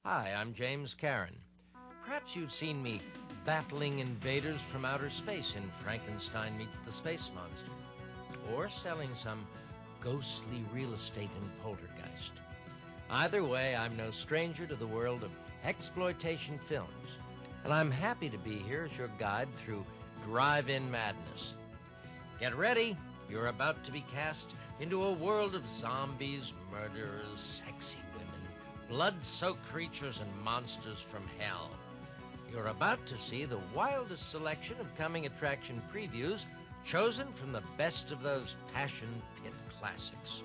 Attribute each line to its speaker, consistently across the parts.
Speaker 1: Hi, I'm James Karen. Perhaps you've seen me battling invaders from outer space in Frankenstein Meets the Space Monster, or selling some ghostly real estate in Poltergeist. Either way, I'm no stranger to the world of exploitation films, and I'm happy to be here as your guide through drive-in madness. Get ready. You're about to be cast into a world of zombies, murderers, sexy women, blood-soaked creatures, and monsters from hell. You're about to see the wildest selection of coming attraction previews chosen from the best of those Passion Pit classics.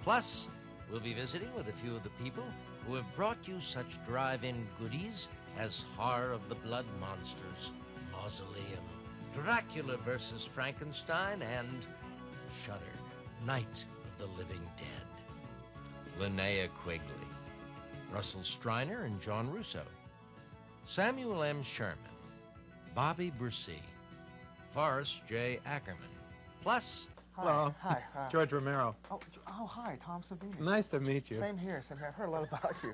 Speaker 1: Plus, we'll be visiting with a few of the people who have brought you such drive-in goodies as Horror of the Blood Monsters, Mausoleum, Dracula vs. Frankenstein, and Shudder, Night of the Living Dead. Linnea Quigley, Russell Streiner and John Russo, Samuel M. Sherman, Bobby Brisee, Forrest J. Ackerman. Plus...
Speaker 2: Hello.
Speaker 3: Hi.
Speaker 2: George Romero.
Speaker 3: Oh, hi, Tom Savini.
Speaker 2: Nice to meet you.
Speaker 3: Same here. I've heard a lot about you.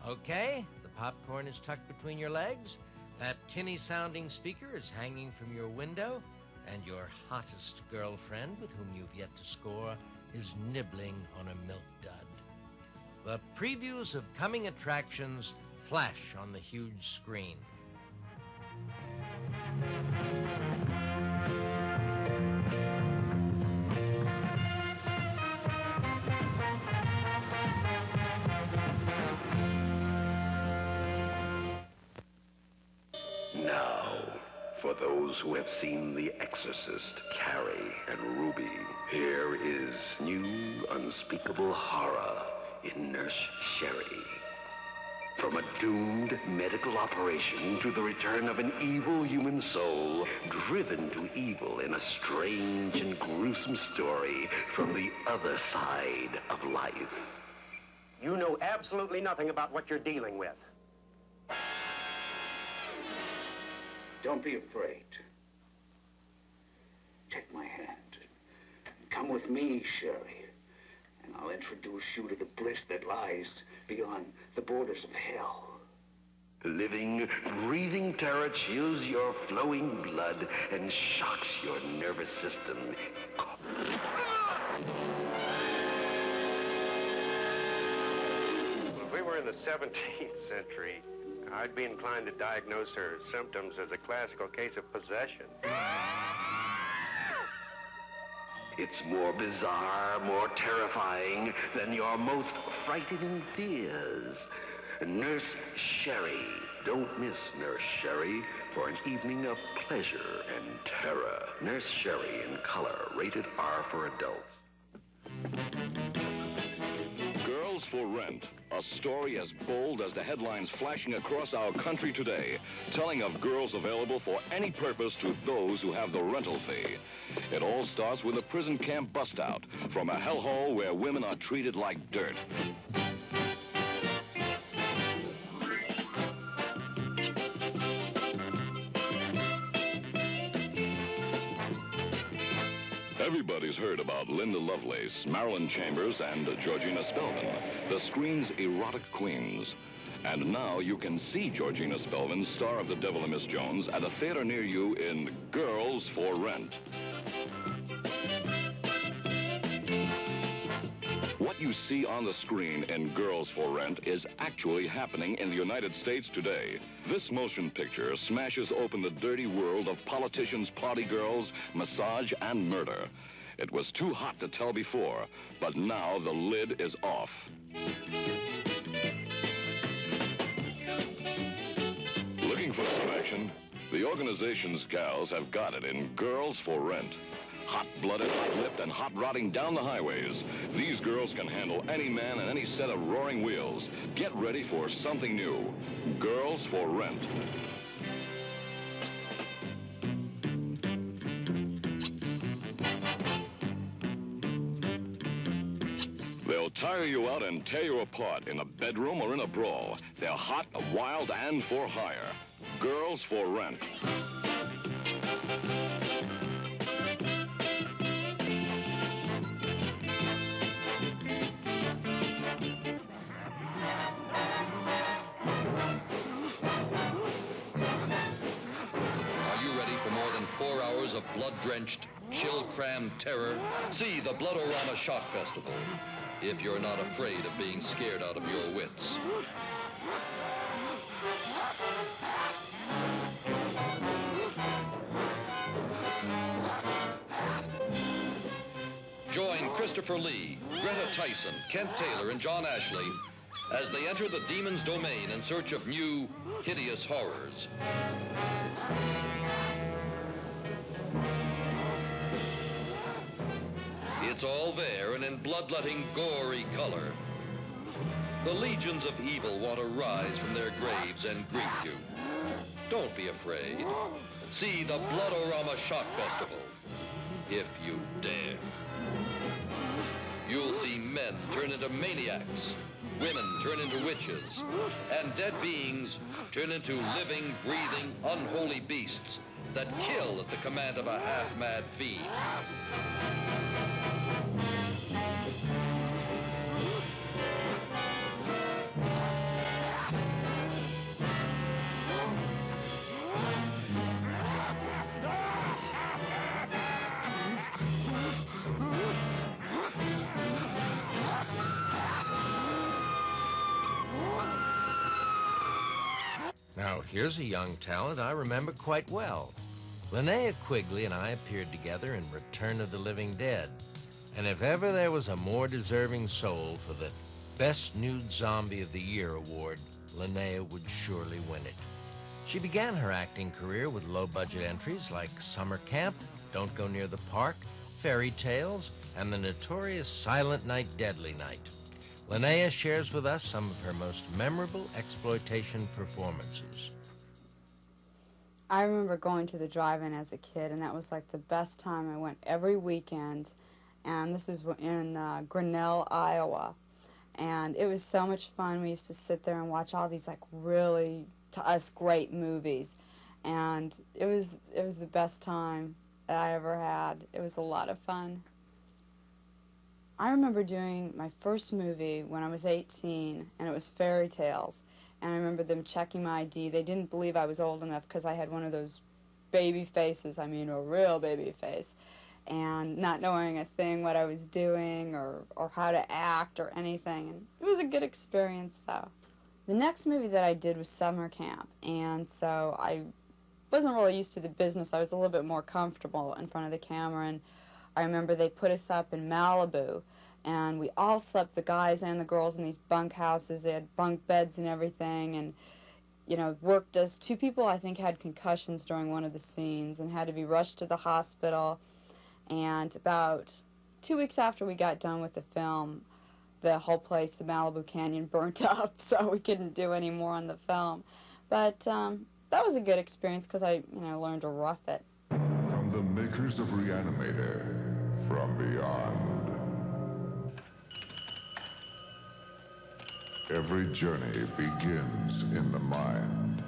Speaker 1: Okay, the popcorn is tucked between your legs, that tinny-sounding speaker is hanging from your window, and your hottest girlfriend, with whom you've yet to score, is nibbling on a milk dud. The previews of coming attractions flash on the huge screen.
Speaker 4: Now, for those who have seen The Exorcist, Carrie, and Ruby, here is new unspeakable horror in Nurse Sherry. From a doomed medical operation to the return of an evil human soul driven to evil in a strange and gruesome story from the other side of life.
Speaker 5: You know absolutely nothing about what you're dealing with.
Speaker 6: Don't be afraid. Take my hand. Come with me, Sherry, and I'll introduce you to the bliss that lies beyond the borders of hell.
Speaker 4: Living, breathing terror chills your flowing blood and shocks your nervous system.
Speaker 5: If we were in the 17th century, I'd be inclined to diagnose her symptoms as a classical case of possession.
Speaker 4: It's more bizarre, more terrifying than your most frightening fears. Nurse Sherry. Don't miss Nurse Sherry for an evening of pleasure and terror. Nurse Sherry in color, rated R for adults.
Speaker 7: Girls for Rent, a story as bold as the headlines flashing across our country today, telling of girls available for any purpose to those who have the rental fee. It all starts with a prison camp bust-out from a hellhole where women are treated like dirt. Everybody's heard about Linda Lovelace, Marilyn Chambers, and Georgina Spelman, the screen's erotic queens. And now you can see Georgina Spelman, star of The Devil and Miss Jones, at a theater near you in Girls for Rent. What you see on the screen in Girls for Rent is actually happening in the United States today. This motion picture smashes open the dirty world of politicians, party girls, massage, and murder. It was too hot to tell before, but now the lid is off. Looking for some action? The organization's gals have got it in Girls for Rent. Hot-blooded, hot-lipped, and hot-rodding down the highways. These girls can handle any man and any set of roaring wheels. Get ready for something new. Girls for Rent. They'll tire you out and tear you apart in a bedroom or in a brawl. They're hot, wild, and for hire. Girls for Rent. hours of blood-drenched, chill-crammed terror, see the Bloodorama Shock Festival, if you're not afraid of being scared out of your wits. Join Christopher Lee, Greta Tyson, Kent Taylor, and John Ashley as they enter the demon's domain in search of new, hideous horrors. It's all there and in bloodletting, gory color. The legions of evil want to rise from their graves and greet you. Don't be afraid. See the Bloodorama Shock Festival, if you dare. You'll see men turn into maniacs, women turn into witches, and dead beings turn into living, breathing, unholy beasts that kill at the command of a half-mad fiend.
Speaker 1: Now, here's a young talent I remember quite well. Linnea Quigley and I appeared together in Return of the Living Dead. And if ever there was a more deserving soul for the Best Nude Zombie of the Year award, Linnea would surely win it. She began her acting career with low-budget entries like Summer Camp, Don't Go Near the Park, Fairy Tales, and the notorious Silent Night, Deadly Night. Linnea shares with us some of her most memorable exploitation performances.
Speaker 2: I remember going to the drive-in as a kid, and that was like the best time. I went every weekend, and this is in Grinnell, Iowa. And it was so much fun. We used to sit there and watch all these like really, to us, great movies. And it was the best time that I ever had. It was a lot of fun. I remember doing my first movie when I was 18, and it was Fairy Tales. And I remember them checking my ID. They didn't believe I was old enough because I had one of those baby faces, I mean a real baby face, and not knowing a thing what I was doing or how to act or anything. And it was a good experience, though. The next movie that I did was Summer Camp, and so I wasn't really used to the business. I was a little bit more comfortable in front of the camera, and I remember they put us up in Malibu, and we all slept, the guys and the girls, in these bunk houses. They had bunk beds and everything, and, you know, worked us. 2 people, I think, had concussions during one of the scenes and had to be rushed to the hospital. And about 2 weeks after we got done with the film, the whole place, the Malibu Canyon, burnt up, so we couldn't do any more on the film. But that was a good experience because I, learned to rough it.
Speaker 8: From the makers of Reanimator, from beyond. Every journey begins in the mind.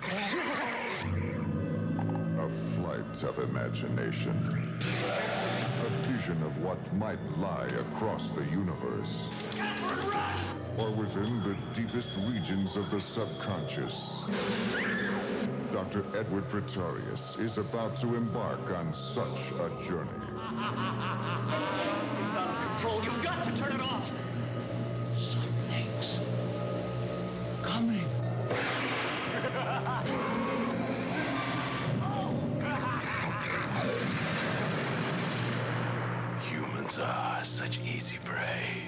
Speaker 8: A flight of imagination. A vision of what might lie across the universe. Or within the deepest regions of the subconscious. Dr. Edward Pretorius is about to embark on such a journey.
Speaker 9: It's out of control. You've got to turn it off.
Speaker 1: Something's coming.
Speaker 4: Humans are such easy prey.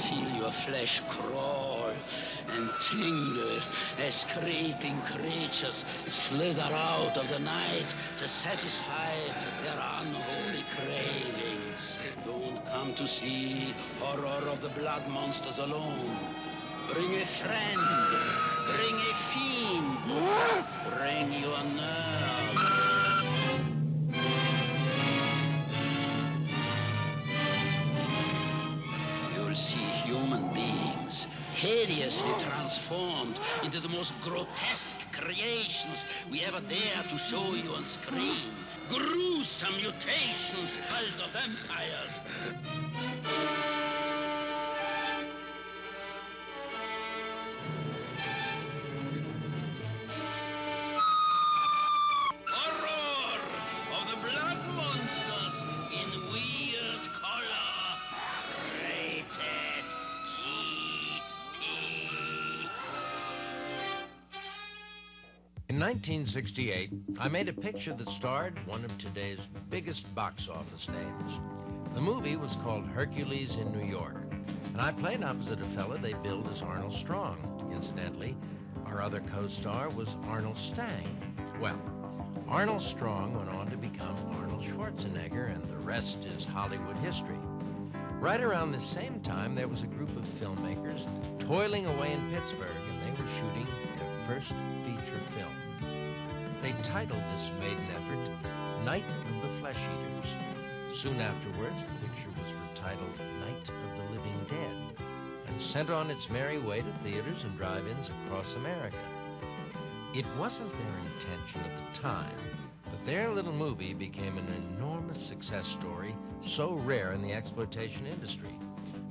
Speaker 9: Feel your flesh crawl
Speaker 10: and tingle as creeping creatures slither out of the night to satisfy their unholy cravings. Don't come to see horror of the blood monsters alone. Bring a friend, bring a fiend, bring your nerve. You'll see human beings hideously transformed into the most grotesque creations we ever dare to show you on screen. Gruesome mutations called the vampires. Horror of the blood monsters in weird color. Rated GT.
Speaker 1: In 1968, I made a picture that starred one of today's biggest box office names. The movie was called Hercules in New York, and I played opposite a fella they billed as Arnold Strong. Incidentally, our other co-star was Arnold Stang. Well, Arnold Strong went on to become Arnold Schwarzenegger, and the rest is Hollywood history. Right around the same time, there was a group of filmmakers toiling away in Pittsburgh, and they were shooting their first feature film. They titled this maiden effort Night of the Flesh Eaters. Soon afterwards, the picture was retitled Night of the Living Dead and sent on its merry way to theaters and drive-ins across America. It wasn't their intention at the time, but their little movie became an enormous success story, so rare in the exploitation industry.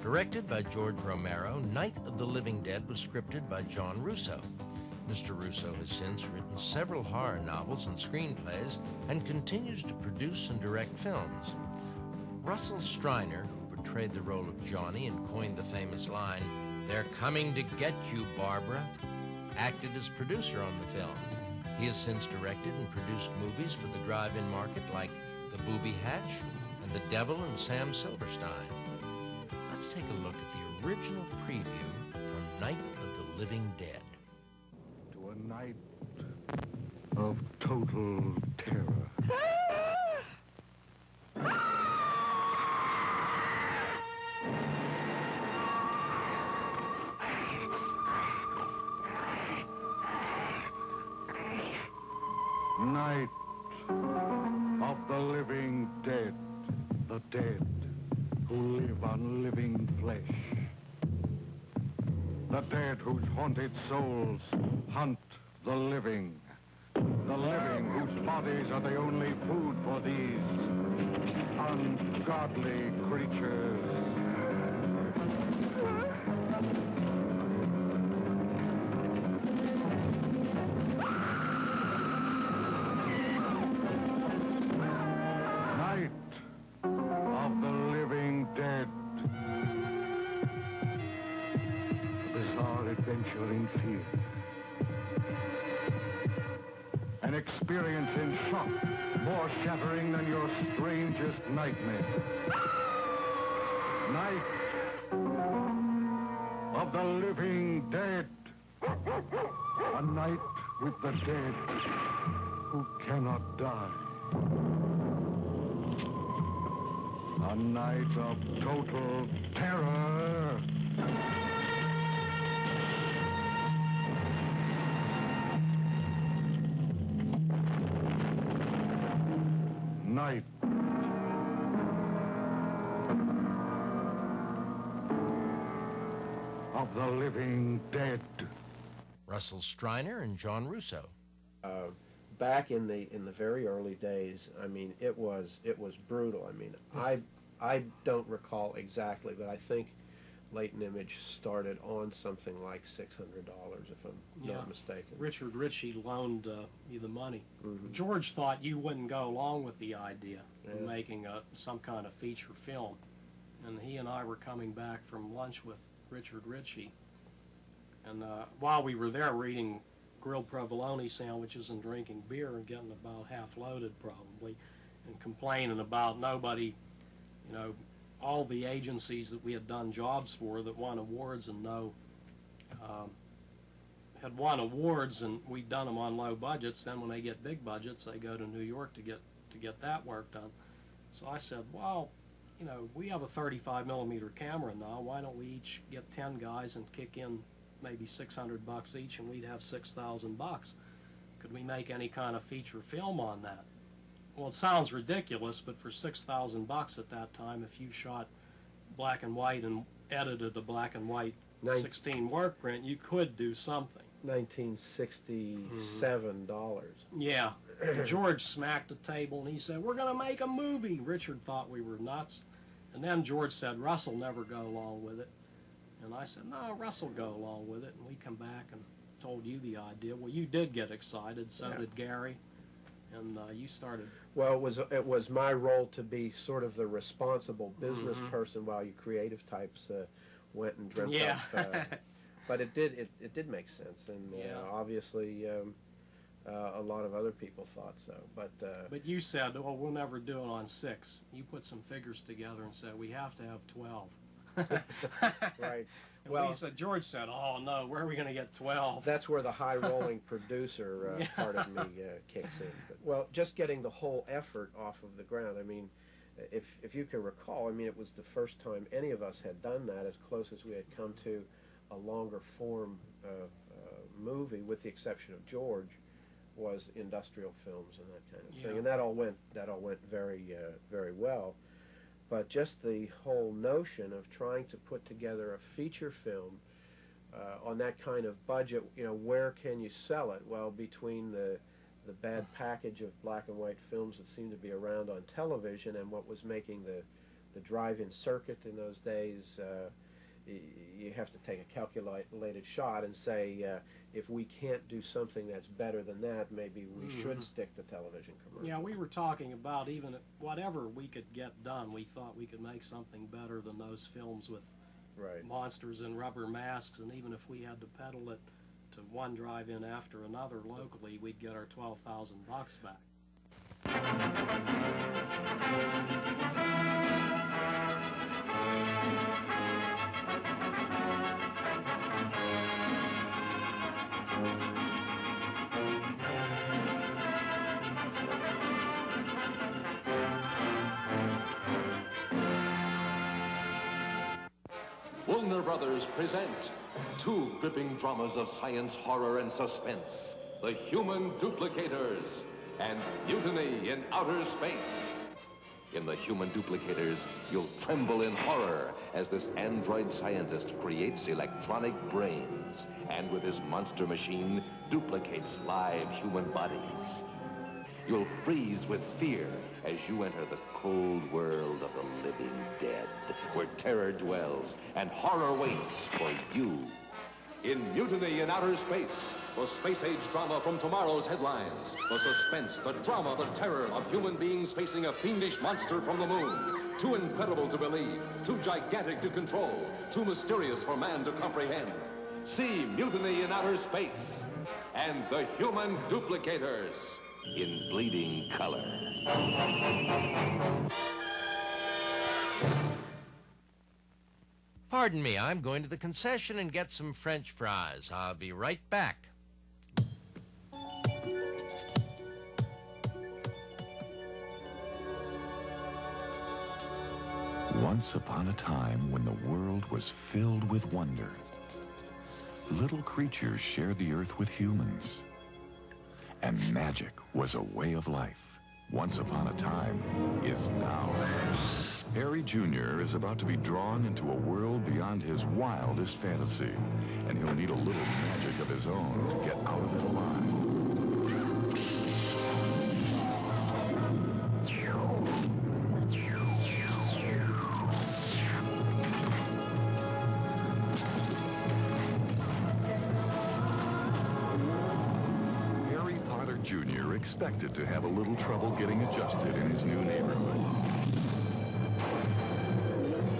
Speaker 1: Directed by George Romero, Night of the Living Dead was scripted by John Russo. Mr. Russo has since written several horror novels and screenplays and continues to produce and direct films. Russell Streiner, who portrayed the role of Johnny and coined the famous line, "They're coming to get you, Barbara," acted as producer on the film. He has since directed and produced movies for the drive-in market like The Booby Hatch and The Devil and Sam Silverstein. Let's take a look at the original preview from Night of the Living Dead.
Speaker 8: To a night of total terror. Night of the living dead, the dead who live on living flesh. The dead whose haunted souls hunt the living whose bodies are the only food for these ungodly creatures. Night of the living dead. A bizarre adventure in fear. An experience in shock, more shattering than your strangest nightmare. Night of the living dead. A night with the dead who cannot die. A night of total terror. Night of the living dead.
Speaker 1: Russell Streiner and John Russo.
Speaker 11: Back in the very early days, I mean, it was brutal. I mean, I don't recall exactly, but I think Leighton Image started on something like $600, if I'm not mistaken.
Speaker 12: Richard Ritchie loaned you the money.
Speaker 11: Mm-hmm.
Speaker 12: George thought you wouldn't go along with the idea of making some kind of feature film. And he and I were coming back from lunch with Richard Ritchie. And while we were there, we're eating grilled provolone sandwiches and drinking beer and getting about half loaded probably, and complaining about nobody, you know, all the agencies that we had done jobs for that won awards and no had won awards, and we'd done them on low budgets. Then when they get big budgets, they go to New York to get that work done. So I said, well, you know, we have a 35mm camera now. Why don't we each get 10 guys and kick in maybe $600 each, and we'd have $6,000. Could we make any kind of feature film on that? Well, it sounds ridiculous, but for $6,000 at that time, if you shot black and white and edited a black and white 16 work print, you could do something.
Speaker 11: $1967.
Speaker 12: Yeah. George smacked the table and he said, we're going to make a movie. Richard thought we were nuts. And then George said, Russell never go along with it. And I said, no, Russell go along with it. And we come back and told you the idea. Well, you did get excited, so did Gary. And you started.
Speaker 11: Well, it was my role to be sort of the responsible business person while you creative types went and dreamt up. But it did make sense, and obviously a lot of other people thought so. But
Speaker 12: you said, well, we'll never do it on 6. You put some figures together and said, we have to have 12.
Speaker 11: Right.
Speaker 12: And well, George said, oh no, where are we going to get 12?
Speaker 11: That's where the high-rolling producer part of me kicks in. But, well, just getting the whole effort off of the ground. I mean, if you can recall, I mean, it was the first time any of us had done that, as close as we had come to a longer form movie, with the exception of George, was industrial films and that kind of thing, and that all went very very well. But just the whole notion of trying to put together a feature film on that kind of budget, you know, where can you sell it? Well, between the bad package of black and white films that seemed to be around on television and what was making the drive-in circuit in those days, you have to take a calculated shot and say, if we can't do something that's better than that, maybe we should stick to television commercials.
Speaker 12: Yeah, we were talking about even whatever we could get done, we thought we could make something better than those films with monsters and rubber masks, and even if we had to peddle it to one drive-in after another locally, we'd get our $12,000 back.
Speaker 7: Warner Brothers present 2 gripping dramas of science, horror, and suspense. The Human Duplicators and Mutiny in Outer Space. In The Human Duplicators, you'll tremble in horror as this android scientist creates electronic brains and with his monster machine duplicates live human bodies. You'll freeze with fear as you enter the cold world of the living dead, where terror dwells and horror waits for you. In Mutiny in Outer Space, the space-age drama from tomorrow's headlines. The suspense, the drama, the terror of human beings facing a fiendish monster from the moon. Too incredible to believe, too gigantic to control, too mysterious for man to comprehend. See Mutiny in Outer Space and The Human Duplicators in bleeding color.
Speaker 1: Pardon me, I'm going to the concession and get some French fries. I'll be right back.
Speaker 8: Once upon a time when the world was filled with wonder, little creatures shared the earth with humans. And magic was a way of life. Once upon a time is now. Harry Jr. is about to be drawn into a world beyond his wildest fantasy, and he'll need a little magic of his own to get out of it alive. Jr. expected to have a little trouble getting adjusted in his new neighborhood.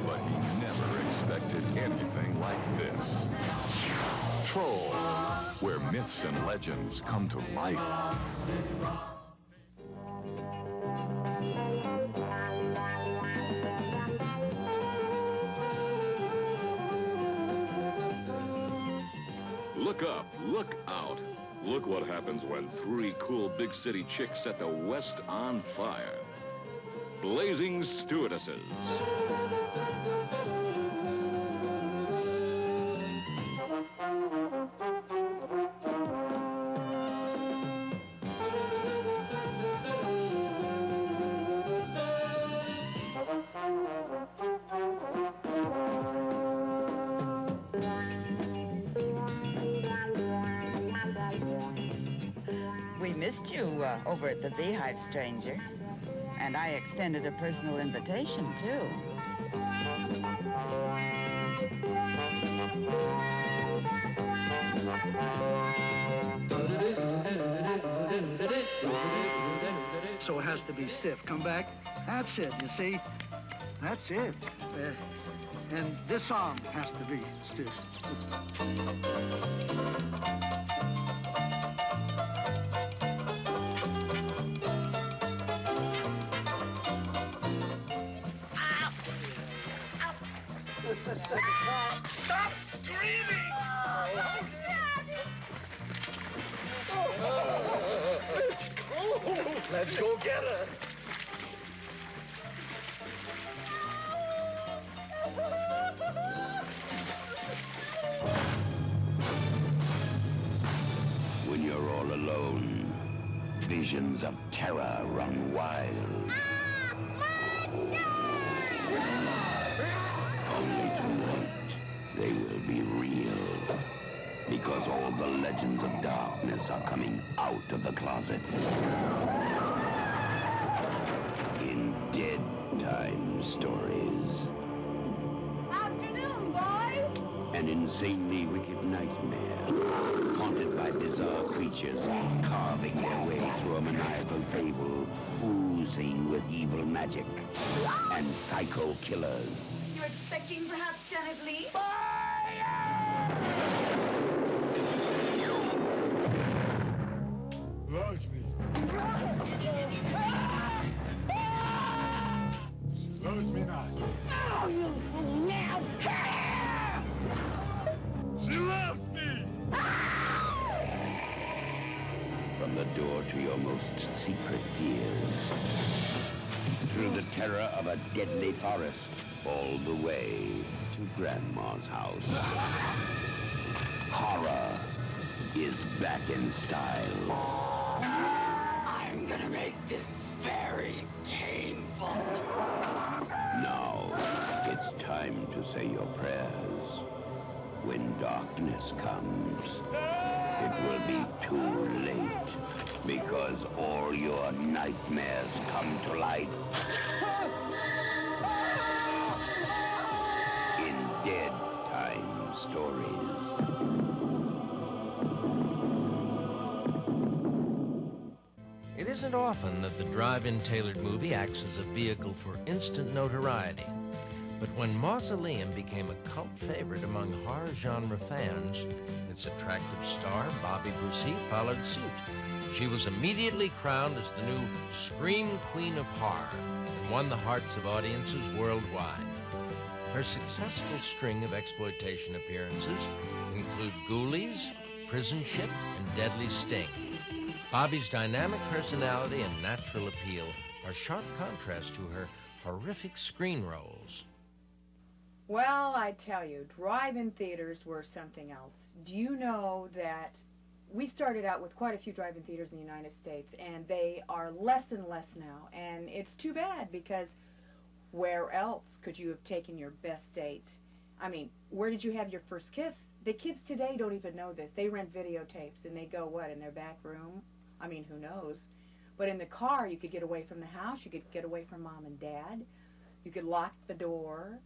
Speaker 8: But he never expected anything like this. Troll, where myths and legends come to life.
Speaker 7: Look Look up, look out. Look what happens when 3 cool big city chicks set the West on fire. Blazing Stewardesses.
Speaker 13: We missed you over at the Beehive, stranger. And I extended a personal invitation, too.
Speaker 14: So it has to be stiff. Come back. That's it, you see? That's it. And this arm has to be stiff.
Speaker 9: Stop screaming! It's cold. Let's go get her.
Speaker 4: When you're all alone, visions of terror run wild. Only tonight, they will be real. Because all the legends of darkness are coming out of the closet. In Dead Time Stories.
Speaker 15: Afternoon, boys!
Speaker 4: An insanely wicked nightmare, haunted by bizarre creatures carving their way through a maniacal fable, oozing with evil magic and psycho killers.
Speaker 15: You're expecting perhaps Janet Lee?
Speaker 9: Loves me. Loves me not.
Speaker 15: Oh, you now care!
Speaker 9: She loves me!
Speaker 4: From the door to your most secret fears, through the terror of a deadly forest, all the way to Grandma's house. Horror is back in style.
Speaker 10: I'm gonna make this very painful.
Speaker 4: Now, it's time to say your prayers. When darkness comes, it will be too late, because all your nightmares come to light. In Dead Time Stories.
Speaker 1: It isn't often that the drive-in tailored movie acts as a vehicle for instant notoriety. But when Mausoleum became a cult favorite among horror genre fans, its attractive star, Bobby Boucher, followed suit. She was immediately crowned as the new Scream Queen of Horror and won the hearts of audiences worldwide. Her successful string of exploitation appearances include Ghoulies, Prison Ship, and Deadly Sting. Bobby's dynamic personality and natural appeal are sharp contrast to her horrific screen roles.
Speaker 16: Well, I tell you, drive-in theaters were something else. Do you know that we started out with quite a few drive-in theaters in the United States, and they are less and less now, and it's too bad because where else could you have taken your best date? I mean, where did you have your first kiss? The kids today don't even know this. They rent videotapes, and they go, what, in their back room? I mean, who knows? But in the car, you could get away from the house. You could get away from mom and dad. You could lock the door.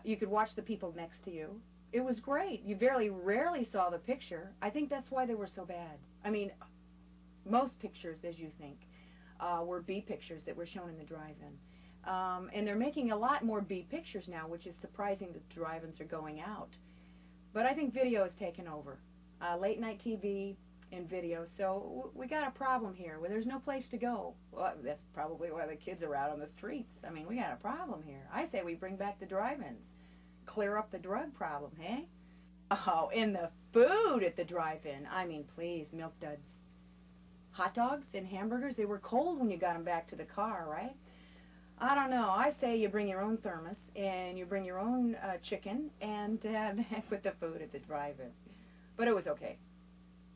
Speaker 16: You could watch the people next to you. It was great. You very rarely saw the picture. I think that's why they were so bad. I mean, most pictures, as you think, were B pictures that were shown in the drive-in. And they're making a lot more B pictures now, which is surprising that drive-ins are going out. But I think video has taken over. Late night TV and video. So we got a problem here where there's no place to go. Well, that's probably why the kids are out on the streets. I mean, we got a problem here. I say we bring back the drive-ins. Clear up the drug problem, hey? Oh, in the food at the drive-in. I mean, please, Milk Duds. Hot dogs and hamburgers, they were cold when you got them back to the car, right? I don't know. I say you bring your own thermos and you bring your own chicken and put the food at the drive-in. But it was okay.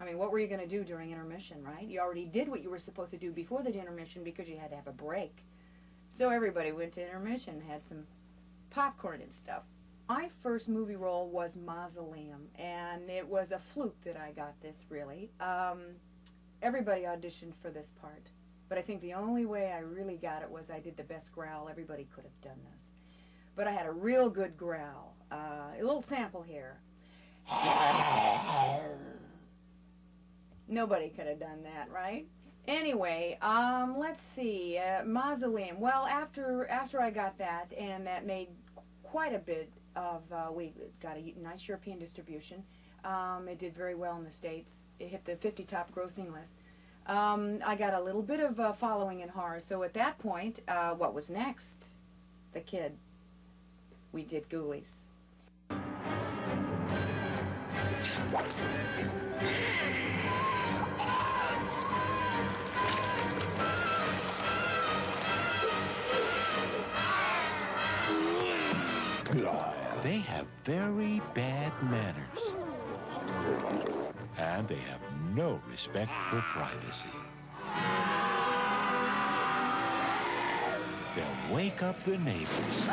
Speaker 16: I mean, what were you going to do during intermission, right? You already did what you were supposed to do before the intermission because you had to have a break. So everybody went to intermission, had some popcorn and stuff. My first movie role was Mausoleum, and it was a fluke that I got this, really. Everybody auditioned for this part. But I think the only way I really got it was I did the best growl. Everybody could have done this. But I had a real good growl. A little sample here. Nobody could have done that, right? Anyway, let's see. Mausoleum. Well, after I got that, and that made quite a bit of, we got a nice European distribution. It did very well in the States. It hit the 50 top grossing list. I got a little bit of a following in horror. So at that point, what was next? The Kid. We did Ghoulies.
Speaker 17: They have very bad manners. And they have no respect for privacy. They'll wake up the neighbors.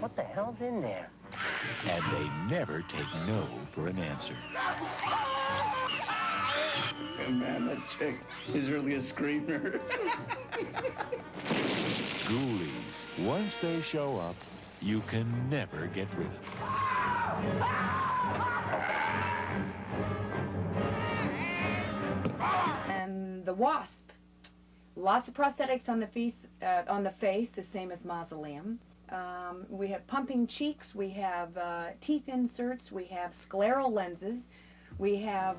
Speaker 18: What the hell's in there?
Speaker 17: And they never take no for an answer.
Speaker 18: Man, that chick is really a screamer.
Speaker 17: Ghoulies, once they show up, you can never get rid of them.
Speaker 16: And the Wasp. Lots of prosthetics on the face, the same as Mausoleum. We have pumping cheeks, we have teeth inserts, we have scleral lenses, we have...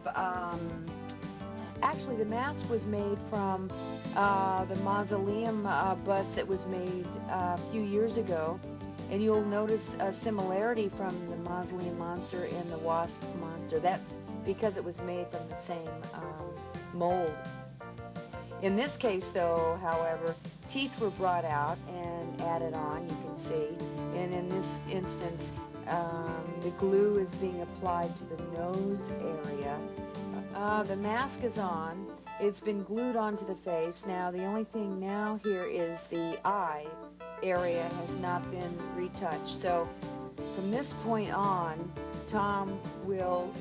Speaker 19: Actually, the mask was made from the Mausoleum bust that was made a few years ago. And you'll notice a similarity from the Mausoleum monster and the Wasp monster. That's because it was made from the same mold. In this case, though, however, teeth were brought out and added on, you can see. And in this instance, the glue is being applied to the nose area. The mask is on. It's been glued onto the face. Now, the only thing now here is the eye area has not been retouched. So, from this point on, Tom will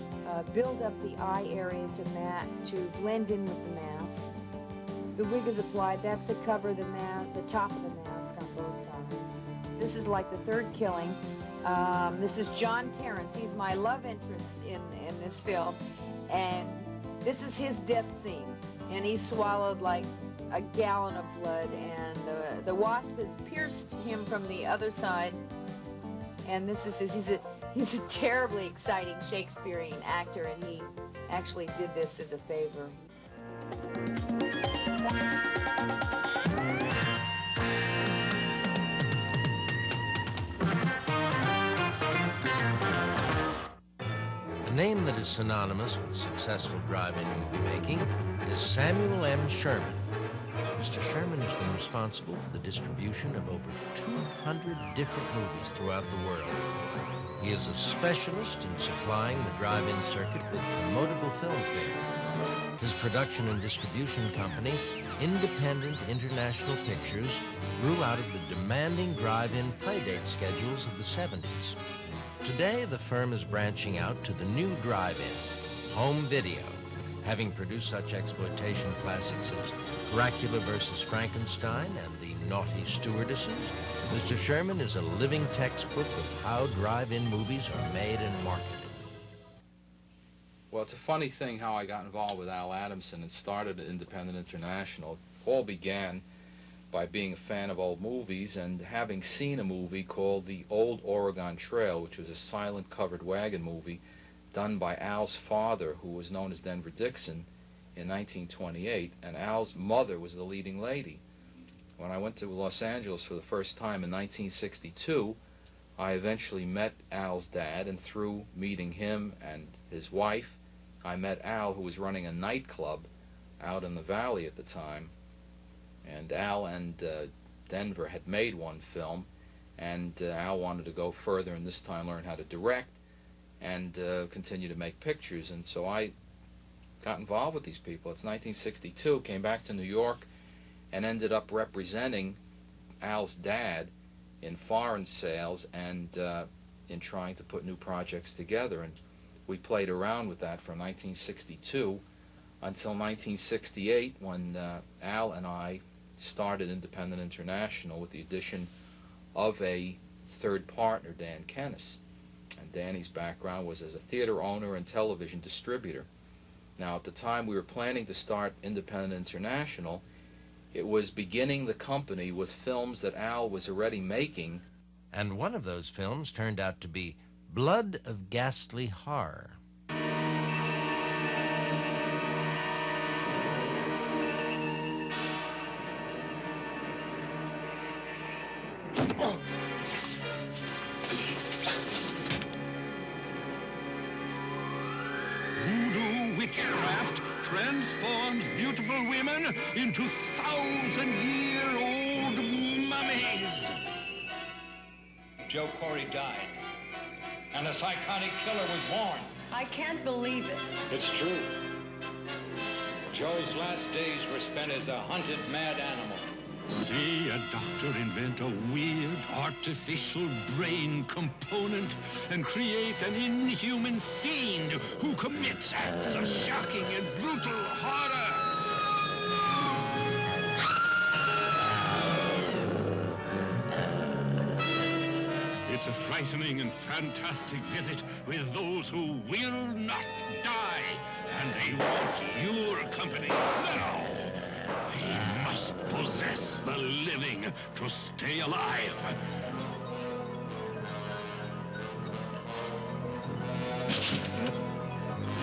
Speaker 19: build up the eye area to blend in with the mask. The wig is applied. That's to cover the top of the mask on both sides. This is like the third killing. This is John Terrence. He's my love interest in this film. And this is his death scene. And he swallowed like a gallon of blood. And the wasp has pierced him from the other side. And this is he's a terribly exciting Shakespearean actor. And he actually did this as a favor.
Speaker 1: A name that is synonymous with successful drive-in movie making is Samuel M. Sherman. Mr. Sherman has been responsible for the distribution of over 200 different movies throughout the world. He is a specialist in supplying the drive-in circuit with promotable film fare. His production and distribution company, Independent International Pictures, grew out of the demanding drive-in playdate schedules of the 70s. Today, the firm is branching out to the new drive-in, home video, having produced such exploitation classics as Dracula vs. Frankenstein and The Naughty Stewardesses. Mr. Sherman is a living textbook of how drive-in movies are made and marketed.
Speaker 20: Well, it's a funny thing how I got involved with Al Adamson and started at Independent International. It all began by being a fan of old movies and having seen a movie called The Old Oregon Trail, which was a silent covered wagon movie done by Al's father, who was known as Denver Dixon, in 1928, and Al's mother was the leading lady. When I went to Los Angeles for the first time in 1962, I eventually met Al's dad, and through meeting him and his wife, I met Al, who was running a nightclub out in the valley at the time. And Al and Denver had made one film, and Al wanted to go further and this time learn how to direct and continue to make pictures. And so I got involved with these people. It's 1962, came back to New York and ended up representing Al's dad in foreign sales and in trying to put new projects together. And we played around with that from 1962 until 1968, when Al and I started Independent International with the addition of a third partner, Dan Kennis. And Danny's background was as a theater owner and television distributor. Now, at the time we were planning to start Independent International, it was beginning the company with films that Al was already making.
Speaker 1: And one of those films turned out to be Blood of Ghastly Horror.
Speaker 21: Voodoo witchcraft transforms beautiful women into 1,000-year-old mummies.
Speaker 22: Joe Corey died, and a psychotic killer was born.
Speaker 15: I can't believe it.
Speaker 22: It's true. Joe's last days were spent as a hunted mad animal.
Speaker 21: See a doctor invent a weird artificial brain component and create an inhuman fiend who commits acts of shocking and brutal horror. It's a frightening and fantastic visit with those who will not die, and they want your company now. They must possess the living to stay alive.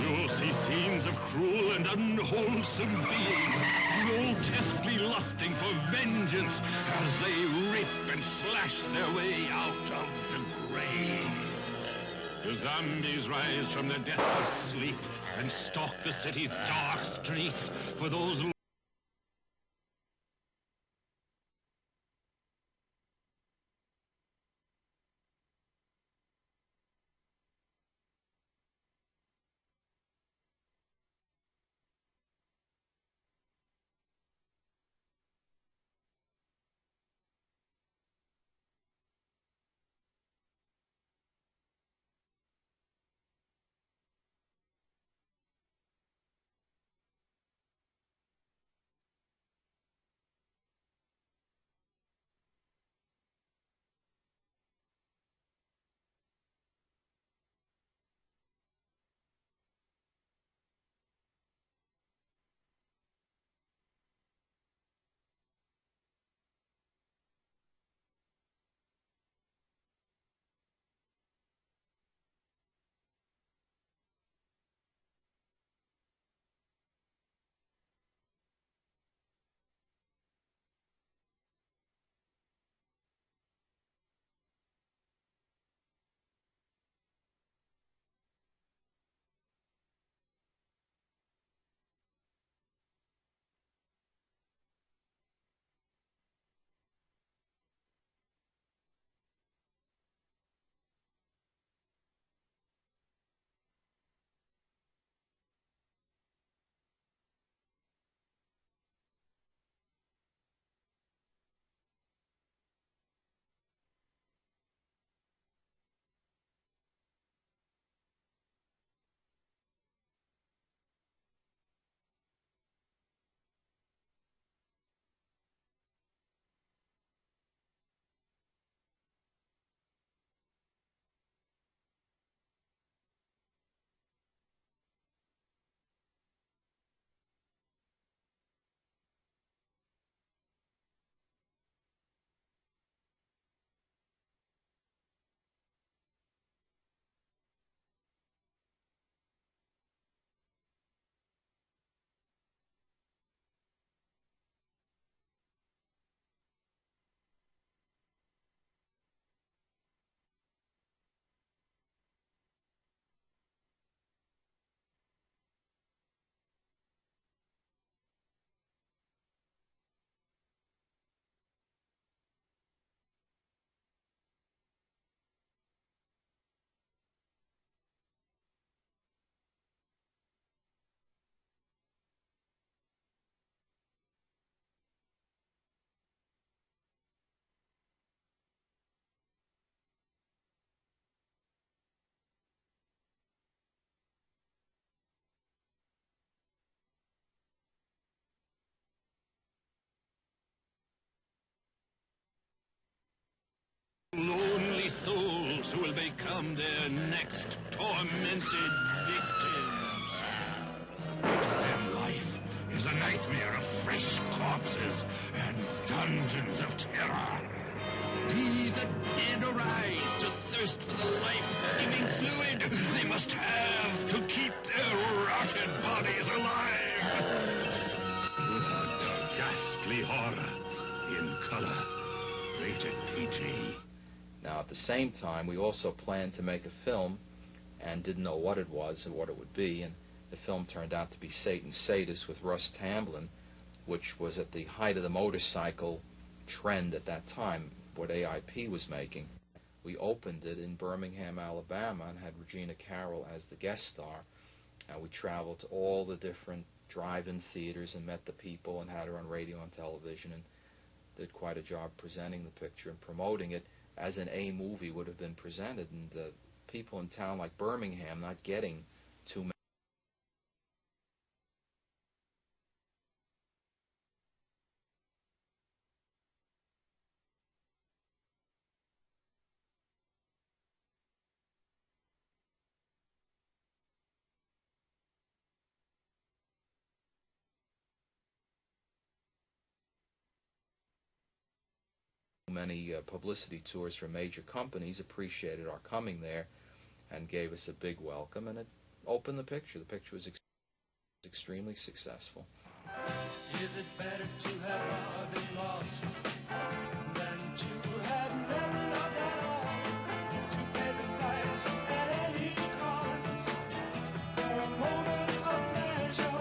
Speaker 21: You'll see scenes of cruel and unwholesome beings, grotesquely lusting for vengeance as they rip and slash their way out of the grave. The zombies rise from their deathless sleep and stalk the city's dark streets for those those who will become their next tormented victims. Then life is a nightmare of fresh corpses and dungeons of terror. Be the dead arise to thirst for the life-giving fluid they must have to keep their rotted bodies alive. Ghastly horror in color, rated PG.
Speaker 20: Now, at the same time, we also planned to make a film and didn't know what it was and what it would be, and the film turned out to be Satan Sadist with Russ Tamblyn, which was at the height of the motorcycle trend at that time, what AIP was making. We opened it in Birmingham, Alabama, and had Regina Carroll as the guest star, and we traveled to all the different drive-in theaters and met the people and had her on radio and television and did quite a job presenting the picture and promoting it as an A movie would have been presented, and the people in town like Birmingham not getting too many. Many publicity tours from major companies appreciated our coming there and gave us a big welcome, and it opened the picture. The picture was extremely successful.
Speaker 3: Is it better to have loved and lost than to have never loved at all? To pay the price at any cost for a moment of pleasure.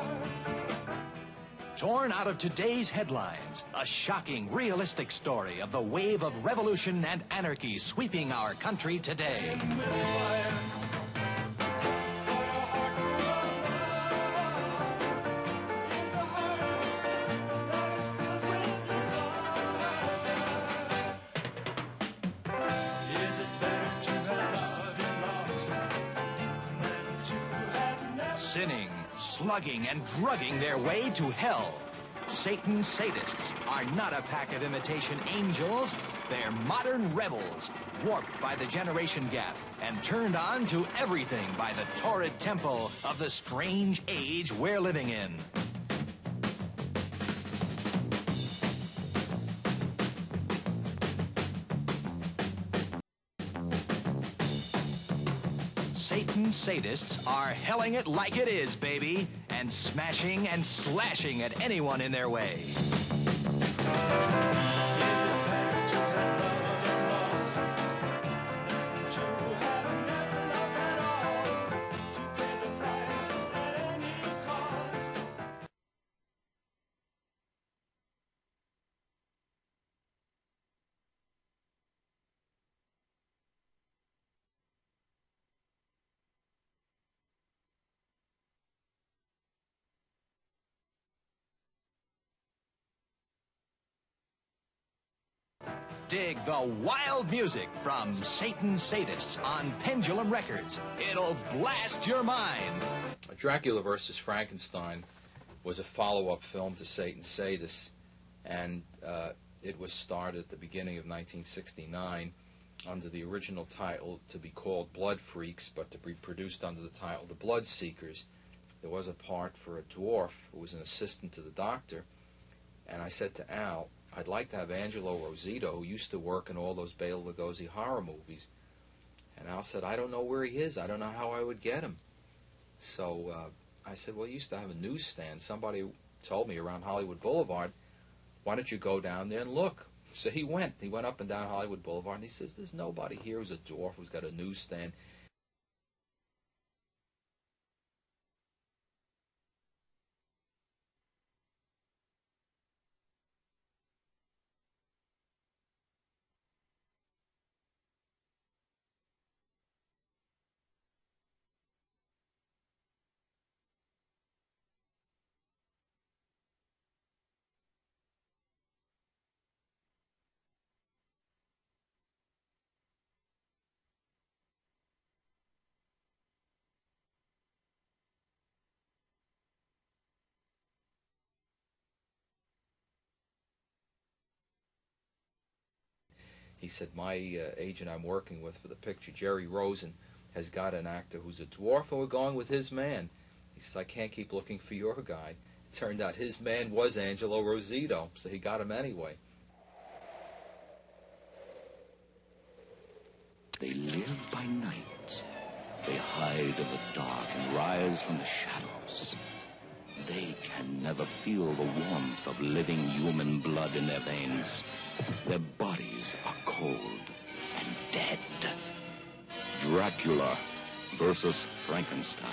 Speaker 6: Torn out of today's headlines, a shocking, realistic story of the wave of revolution and anarchy sweeping our country today. Sinning, slugging, and drugging their way to hell. Satan Sadists are not a pack of imitation angels. They're modern rebels, warped by the generation gap and turned on to everything by the torrid tempo of the strange age we're living in. Satan Sadists are helling it like it is, baby, and smashing and slashing at anyone in their way. Dig the wild music from Satan Sadists on Pendulum Records. It'll blast your mind.
Speaker 20: Dracula vs. Frankenstein was a follow-up film to Satan Sadists, and it was started at the beginning of 1969 under the original title to be called Blood Freaks, but to be produced under the title The Blood Seekers. There was a part for a dwarf who was an assistant to the doctor, and I said to Al, I'd like to have Angelo Rosito, who used to work in all those Bela Lugosi horror movies. And Al said, I don't know where he is. I don't know how I would get him. So I said, well, he used to have a newsstand. Somebody told me around Hollywood Boulevard, why don't you go down there and look? So he went. He went up and down Hollywood Boulevard, and he says, there's nobody here who's a dwarf who's got a newsstand. He said, my agent I'm working with for the picture, Jerry Rosen, has got an actor who's a dwarf, and we're going with his man. He says, I can't keep looking for your guy. It turned out his man was Angelo Rosito, so he got him anyway.
Speaker 2: They live by night. They hide in the dark and rise from the shadows. They can never feel the warmth of living human blood in their veins. Their bodies are cold and dead. Dracula versus Frankenstein.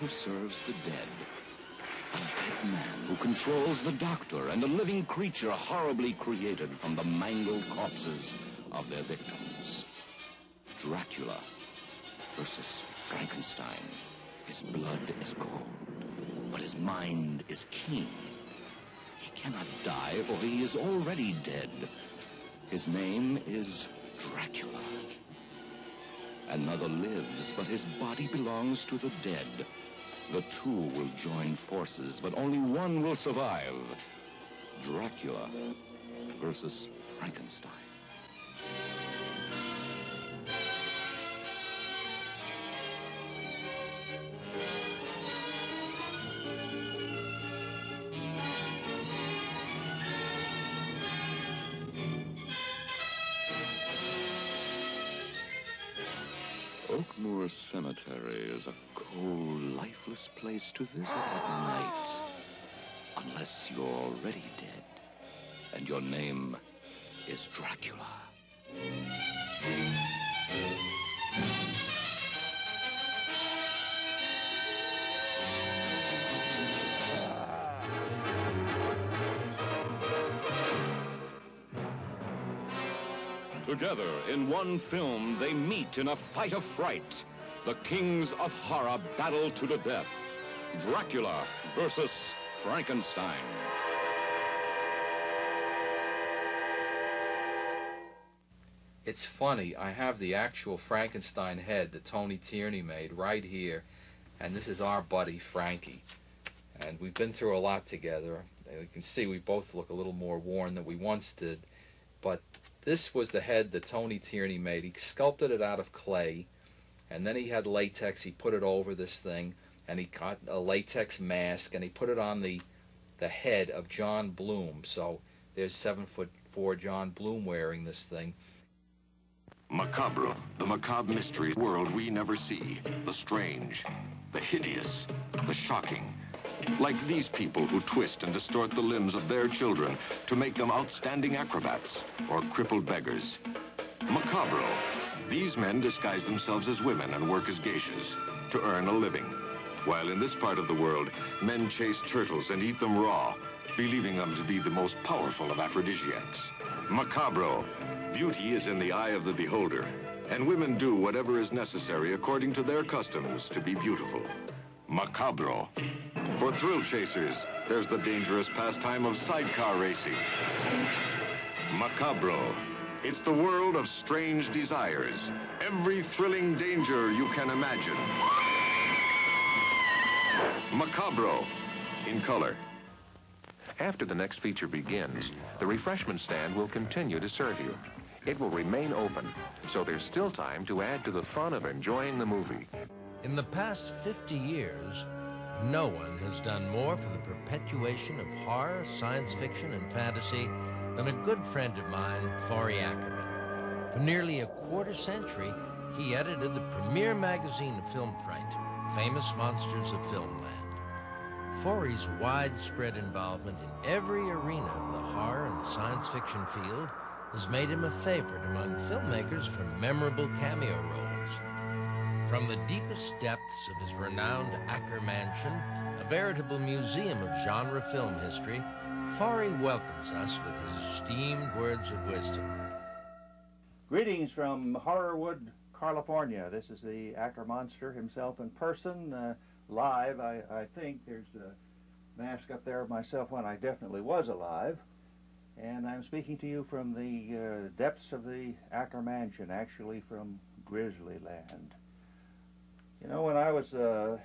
Speaker 2: Who serves the dead. A dead man who controls the doctor and a living creature horribly created from the mangled corpses of their victims. Dracula versus Frankenstein. His blood is cold, but his mind is keen. He cannot die, for he is already dead. His name is Dracula. Another lives, but his body belongs to the dead. The two will join forces, but only one will survive. Dracula versus Frankenstein. Oakmoor Cemetery is a cold, lifeless place to visit at night. Unless you're already dead, and your name is Dracula. Together, in one film, they meet in a fight of fright. The kings of horror battle to the death. Dracula versus Frankenstein.
Speaker 20: It's funny, I have the actual Frankenstein head that Tony Tierney made right here, and this is our buddy Frankie. And we've been through a lot together. You can see we both look a little more worn than we once did, but this was the head that Tony Tierney made. He sculpted it out of clay, and then he had latex. He put it over this thing, and he got a latex mask, and he put it on the head of John Bloom. So there's 7'4" John Bloom wearing this thing.
Speaker 4: Macabre, the macabre mystery world we never see. The strange, the hideous, the shocking. Like these people who twist and distort the limbs of their children to make them outstanding acrobats or crippled beggars. Macabre. These men disguise themselves as women and work as geishas to earn a living. While in this part of the world, men chase turtles and eat them raw, believing them to be the most powerful of aphrodisiacs. Macabre. Beauty is in the eye of the beholder, and women do whatever is necessary according to their customs to be beautiful. Macabre. For thrill chasers, there's the dangerous pastime of sidecar racing. Macabre. It's the world of strange desires. Every thrilling danger you can imagine. Macabre. In color.
Speaker 5: After the next feature begins, the refreshment stand will continue to serve you. It will remain open, so there's still time to add to the fun of enjoying the movie.
Speaker 1: In the past 50 years, no one has done more for the perpetuation of horror, science fiction, and fantasy than a good friend of mine, Forry Ackerman. For nearly a quarter century, he edited the premier magazine of film fright, Famous Monsters of Filmland. Forry's widespread involvement in every arena of the horror and science fiction field has made him a favorite among filmmakers for memorable cameo roles. From the deepest depths of his renowned Acker Mansion, a veritable museum of genre film history, Forry welcomes us with his esteemed words of wisdom.
Speaker 23: Greetings from Horrorwood,
Speaker 11: California. This is the Acker Monster himself in person, live. I think there's a mask up there of myself when I definitely was alive. And I'm speaking to you from the depths of the Acker Mansion, actually from Grizzly Land. You know, when I was a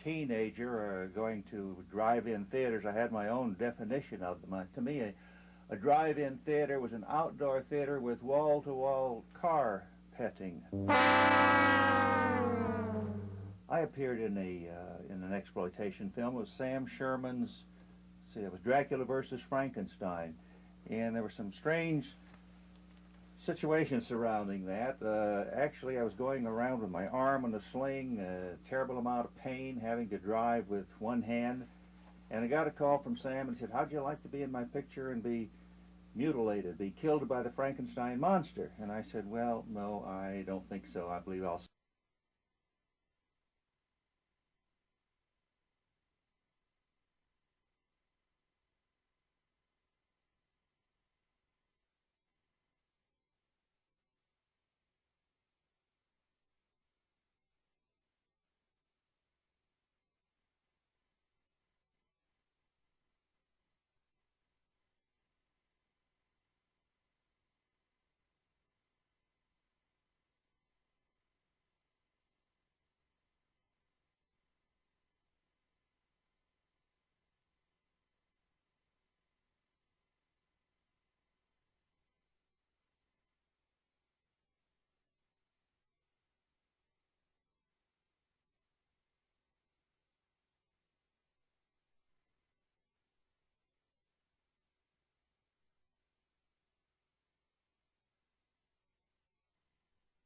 Speaker 11: teenager going to drive-in theaters, I had my own definition of them. To me, a drive-in theater was an outdoor theater with wall-to-wall car petting. I appeared in an exploitation film. It was Sam Sherman's. See, it was Dracula versus Frankenstein, and there were some strange situations surrounding that. Actually, I was going around with my arm in a sling, a terrible amount of pain, having to drive with one hand. And I got a call from Sam and he said, "How'd you like to be in my picture and be mutilated, be killed by the Frankenstein monster?" And I said, "Well, no, I don't think so. I believe I'll..."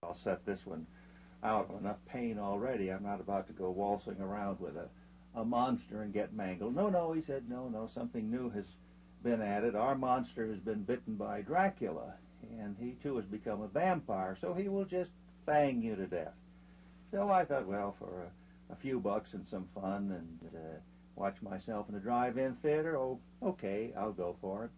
Speaker 11: I'll set this one out with enough pain already. I'm not about to go waltzing around with a monster and get mangled. No, no, he said, no, something new has been added. Our monster has been bitten by Dracula, and he too has become a vampire, so he will just fang you to death. So I thought, well, for a few bucks and some fun and watch myself in a drive-in theater, oh, okay, I'll go for it.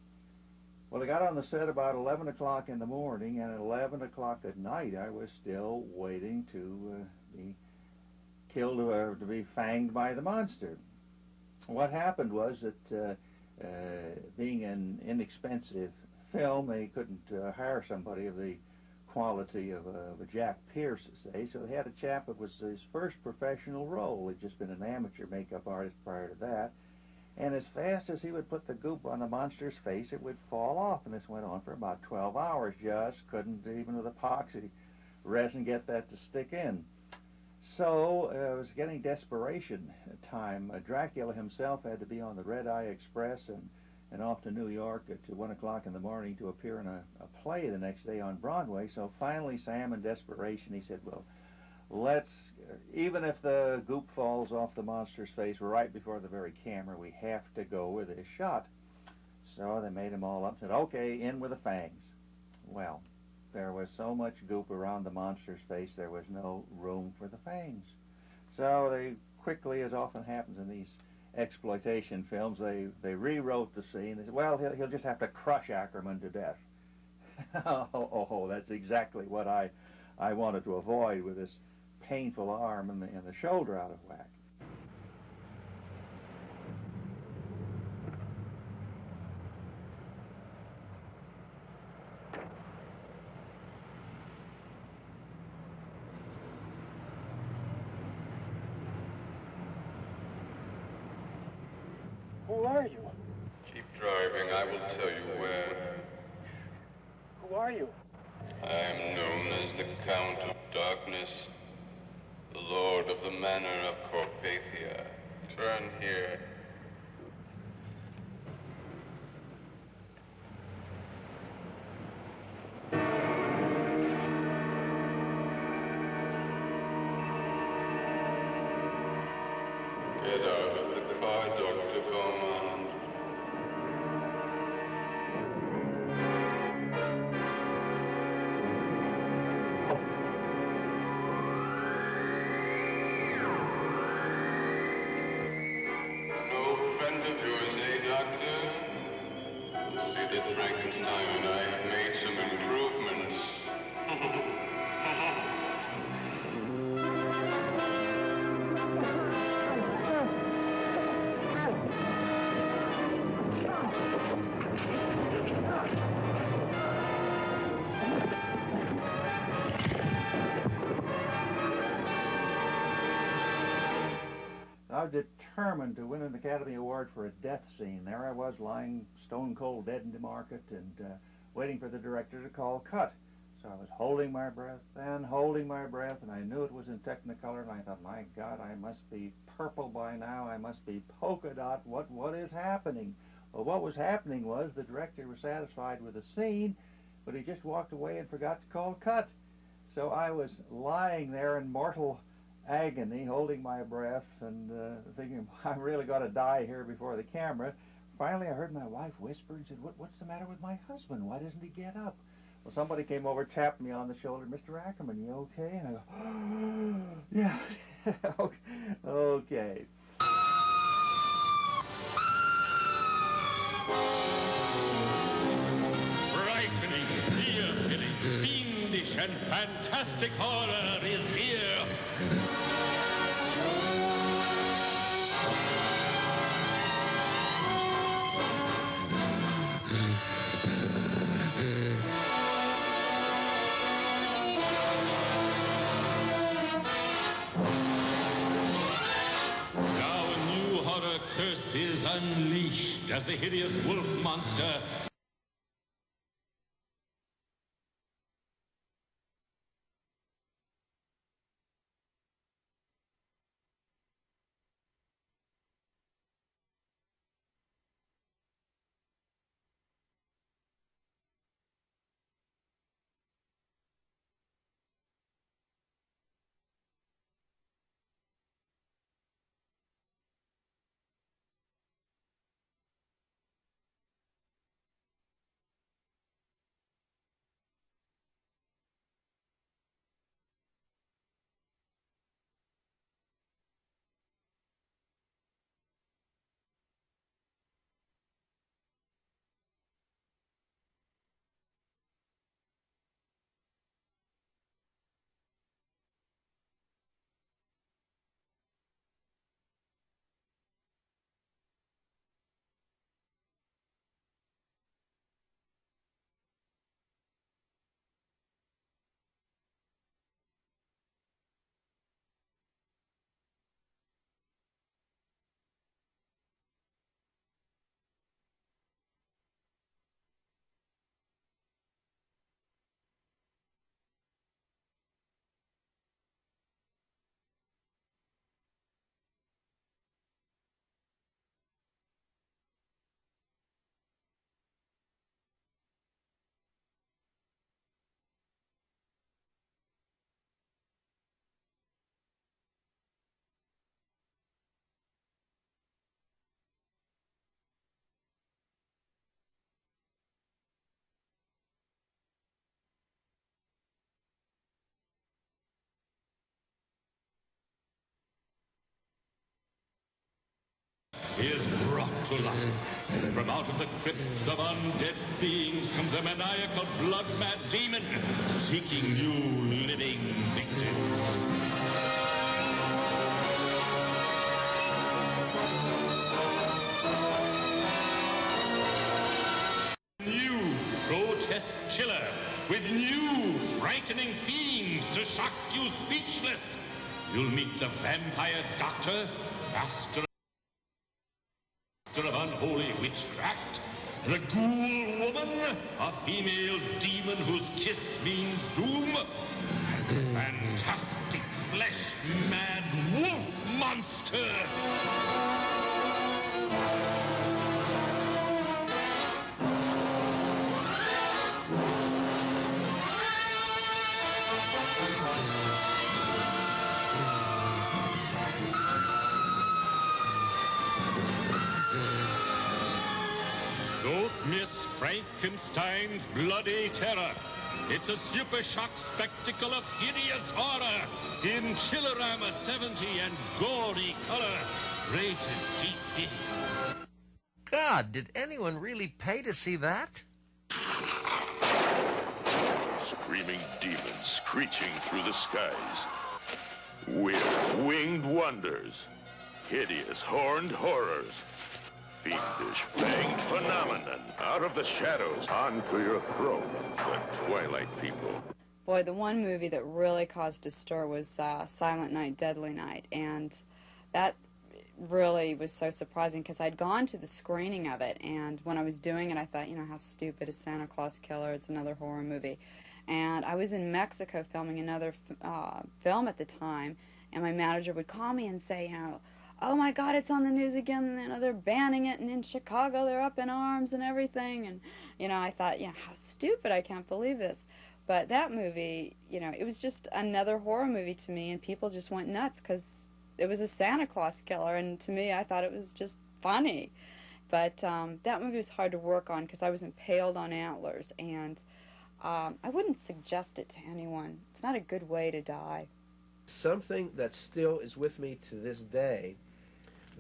Speaker 11: Well, I got on the set about 11 o'clock in the morning, and at 11 o'clock at night, I was still waiting to be killed or to be fanged by the monster. What happened was that being an inexpensive film, they couldn't hire somebody of the quality of a Jack Pierce, say, so they had a chap that was his first professional role. He'd just been an amateur makeup artist prior to that. And as fast as he would put the goop on the monster's face, it would fall off. And this went on for about 12 hours. Just couldn't, even with epoxy resin, get that to stick in. So it was getting desperation time. Dracula himself had to be on the Red Eye Express and off to New York at 1 o'clock in the morning to appear in a play the next day on Broadway. So finally, Sam, in desperation, he said, well, let's, even if the goop falls off the monster's face right before the very camera, we have to go with this shot. So they made them all up and said, okay, in with the fangs. Well, there was so much goop around the monster's face, there was no room for the fangs. So they quickly, as often happens in these exploitation films, they rewrote the scene. They said, well, he'll just have to crush Ackerman to death. Oh, that's exactly what I wanted to avoid with this painful arm and the shoulder out of whack.
Speaker 12: Who are you?
Speaker 23: Keep driving, I will tell you where.
Speaker 12: Who are you?
Speaker 23: I am known as the Count of Darkness, the Lord of the Manor of Carpathia. Turn here. Get out of the car, Dr. Beaumont. Frankenstein and I have made some improvements.
Speaker 11: I was determined to win an Academy Award for a death scene. There I was, lying stone cold dead in the market and waiting for the director to call cut. So I was holding my breath and holding my breath, and I knew it was in Technicolor, and I thought, my God, I must be purple by now. I must be polka dot. What is happening? Well, what was happening was the director was satisfied with the scene, but he just walked away and forgot to call cut. So I was lying there in mortal agony, holding my breath and thinking, I'm really going to die here before the camera. Finally, I heard my wife whisper and said, what's the matter with my husband? Why doesn't he get up? Well, somebody came over, tapped me on the shoulder. Mr. Ackerman, you okay? And I go, yeah, okay.
Speaker 21: Frightening, fear-filling, fiendish, and fantastic horror is here. Curse is unleashed as the hideous wolf monster is brought to life. From out of the crypts of undead beings comes a maniacal, blood-mad demon seeking new living victims. New grotesque killer with new frightening fiends to shock you speechless. You'll meet the vampire doctor, master of unholy witchcraft, the ghoul woman, a female demon whose kiss means doom, and the fantastic flesh-mad wolf monster. Don't miss Frankenstein's Bloody Terror. It's a super shock spectacle of hideous horror in Chillerama 70 and gory color. Rated GP.
Speaker 1: God, did anyone really pay to see that?
Speaker 7: Screaming demons screeching through the skies. Weird winged wonders. Hideous horned horrors. Fiendish fanged phenomenon out of the shadows onto your throat. The Twilight People.
Speaker 8: Boy, the one movie that really caused a stir was Silent Night, Deadly Night, and that really was so surprising because I'd gone to the screening of it, and when I was doing it, I thought, you know, how stupid is Santa Claus Killer? It's another horror movie. And I was in Mexico filming another film at the time, and my manager would call me and say, you know, oh my God, it's on the news again, you know, they're banning it, and in Chicago they're up in arms and everything. And, you know, I thought, you know, how stupid, I can't believe this. But that movie, you know, it was just another horror movie to me, and people just went nuts because it was a Santa Claus killer, and to me, I thought it was just funny. But that movie was hard to work on because I was impaled on antlers, and I wouldn't suggest it to anyone. It's not a good way to die.
Speaker 13: Something that still is with me to this day,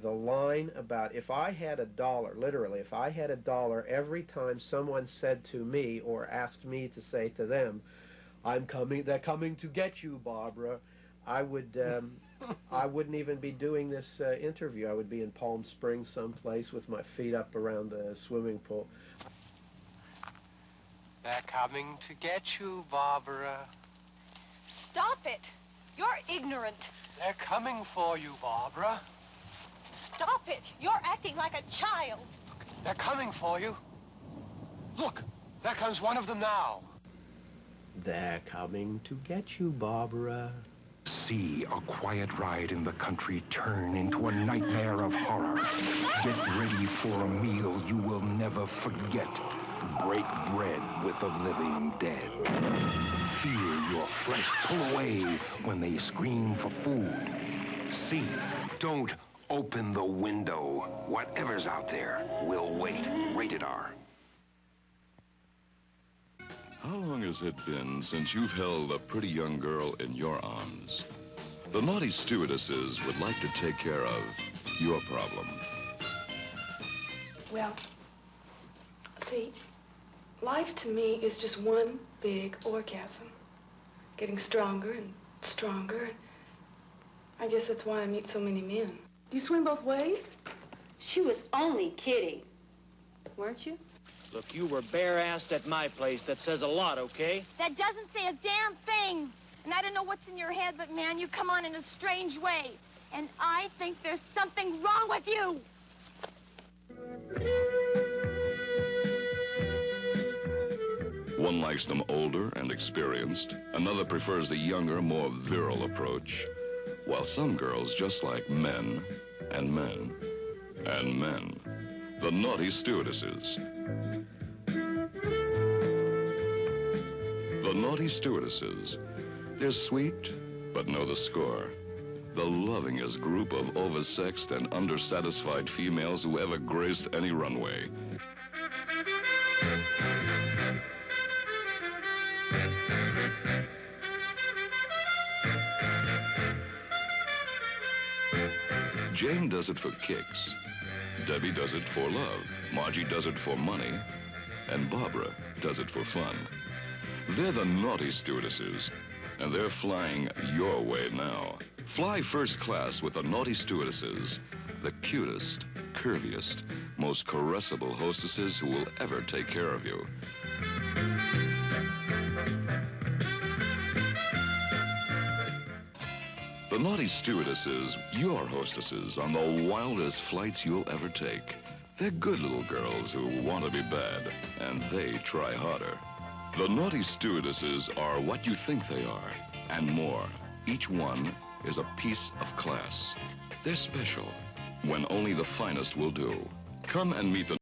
Speaker 13: the line about if I had $1, literally, if I had $1 every time someone said to me or asked me to say to them, they're coming to get you, Barbara, I would, I wouldn't even be doing this interview. I would be in Palm Springs someplace with my feet up around the swimming pool.
Speaker 14: They're coming to get you, Barbara.
Speaker 15: Stop it! You're ignorant.
Speaker 14: They're coming for you, Barbara.
Speaker 15: Stop it! You're acting like a child.
Speaker 14: They're coming for you. Look, there comes one of them now.
Speaker 13: They're coming to get you, Barbara.
Speaker 5: See a quiet ride in the country turn into a nightmare of horror. Get ready for a meal you will never forget. Break bread with the living dead. Feel your flesh pull away when they scream for food. See, don't open the window. Whatever's out there will wait. Rated R.
Speaker 24: How long has it been since you've held a pretty young girl in your arms? The Naughty Stewardesses would like to take care of your problem.
Speaker 25: Well, see, life to me is just one big orgasm. Getting stronger and stronger. And I guess that's why I meet so many men. Do you swim both ways?
Speaker 15: She was only kidding. Weren't you?
Speaker 26: Look, you were bare-assed at my place. That says a lot, okay?
Speaker 15: That doesn't say a damn thing. And I don't know what's in your head, but man, you come on in a strange way. And I think there's something wrong with you.
Speaker 24: One likes them older and experienced. Another prefers the younger, more virile approach. While some girls just like men and men and men. The Naughty Stewardesses. The Naughty Stewardesses. They're sweet, but know the score. The lovingest group of oversexed and undersatisfied females who ever graced any runway. Jane does it for kicks. Debbie does it for love. Margie does it for money. And Barbara does it for fun. They're the Naughty Stewardesses, and they're flying your way now. Fly first class with the Naughty Stewardesses, the cutest, curviest, most caressable hostesses who will ever take care of you. The Naughty Stewardesses, your hostesses on the wildest flights you'll ever take. They're good little girls who want to be bad, and they try harder. The Naughty Stewardesses are what you think they are, and more. Each one is a piece of class. They're special, when only the finest will do. Come and meet the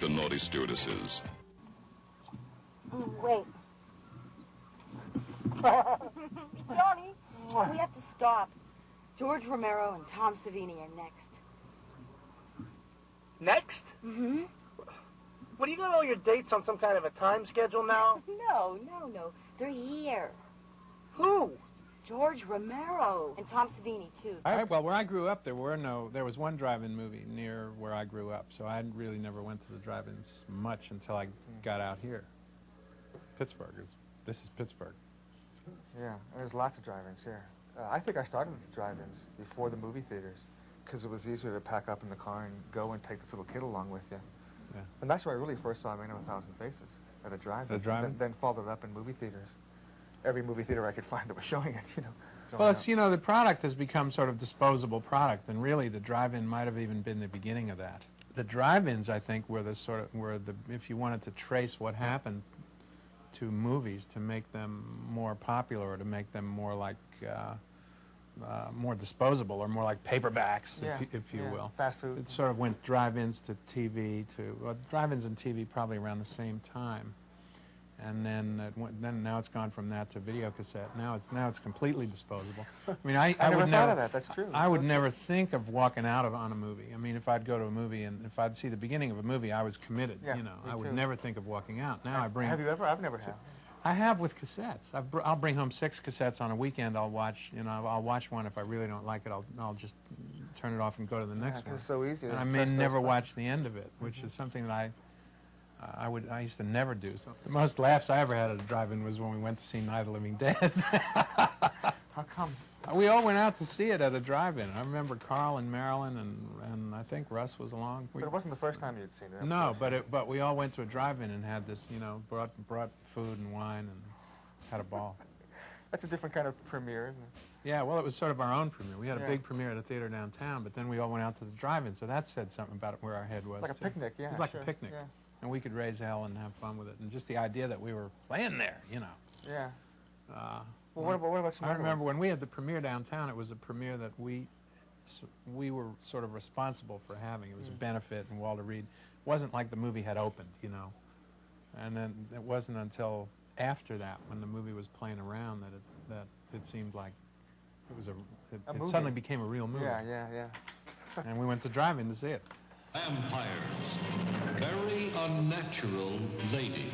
Speaker 24: The Naughty Stewardesses.
Speaker 9: Wait. Johnny, we have to stop. George Romero and Tom Savini are next.
Speaker 12: Next?
Speaker 9: Mm-hmm.
Speaker 12: What, do you got all your dates on some kind of a time schedule now?
Speaker 9: No. They're here.
Speaker 12: Who?
Speaker 9: George Romero and Tom Savini, too.
Speaker 10: Well, where I grew up, there was one drive-in movie near where I grew up, so I really never went to the drive-ins much until I got out here. Pittsburgh. This is Pittsburgh.
Speaker 16: Yeah, there's lots of drive-ins here. I think I started with the drive-ins before the movie theaters because it was easier to pack up in the car and go and take this little kid along with you.
Speaker 10: Yeah.
Speaker 16: And that's where I really first saw Man of a Thousand Faces, at a drive-in. Then followed up in movie theaters. Every movie theater I could find that was showing it, you know.
Speaker 10: Well, it's, you know, the product has become sort of disposable product, and really the drive-in might have even been the beginning of that. The drive-ins, I think, were the sort of, if you wanted to trace what happened to movies to make them more popular or to make them more like, more disposable or more like paperbacks, if you will.
Speaker 16: Fast food.
Speaker 10: It sort of went drive-ins to TV well, drive-ins and TV probably around the same time. And then now it's gone from that to video cassette. Now it's completely disposable. I mean, I
Speaker 16: never
Speaker 10: would
Speaker 16: thought of that. That's true.
Speaker 10: I would never think of walking out on a movie. I mean, if I'd go to a movie and if I'd see the beginning of a movie, I was committed.
Speaker 16: Yeah,
Speaker 10: you know,
Speaker 16: me
Speaker 10: I would
Speaker 16: too.
Speaker 10: never think of walking out. Now I bring.
Speaker 16: Have you ever? I've never had.
Speaker 10: I have with cassettes. I'll bring home 6 cassettes on a weekend. I'll watch. You know, I'll watch one. If I really don't like it, I'll just turn it off and go to the next one.
Speaker 16: 'cause it's so easy.
Speaker 10: And I may never watch the end of it, which is something that I used to never do. So the most laughs I ever had at a drive-in was when we went to see Night of the Living Dead.
Speaker 16: How come?
Speaker 10: We all went out to see it at a drive-in. I remember Carl and Marilyn and I think Russ was along.
Speaker 16: But it wasn't the first time you'd seen it.
Speaker 10: No, but we all went to a drive-in and had this, you know, brought food and wine and had a ball.
Speaker 16: That's a different kind of premiere, isn't it?
Speaker 10: Yeah, well, it was sort of our own premiere. We had a
Speaker 16: Yeah.
Speaker 10: big premiere at a theater downtown, but then we all went out to the drive-in, so that said something about where our head was.
Speaker 16: Like a
Speaker 10: too.
Speaker 16: picnic, yeah,
Speaker 10: It was like
Speaker 16: sure,
Speaker 10: a picnic.
Speaker 16: yeah.
Speaker 10: And we could raise hell and have fun with it. And just the idea that we were playing there, you know.
Speaker 16: Yeah. Well, what about some
Speaker 10: I
Speaker 16: other
Speaker 10: remember
Speaker 16: ones?
Speaker 10: when we had the premiere downtown, it was a premiere that we were sort of responsible for having. It was a benefit, and Walter Reed wasn't like the movie had opened, you know. And then it wasn't until after that, when the movie was playing around, that it seemed like it was it suddenly became a real movie.
Speaker 16: Yeah.
Speaker 10: And we went to drive-in to see it.
Speaker 21: Vampires. Very unnatural ladies.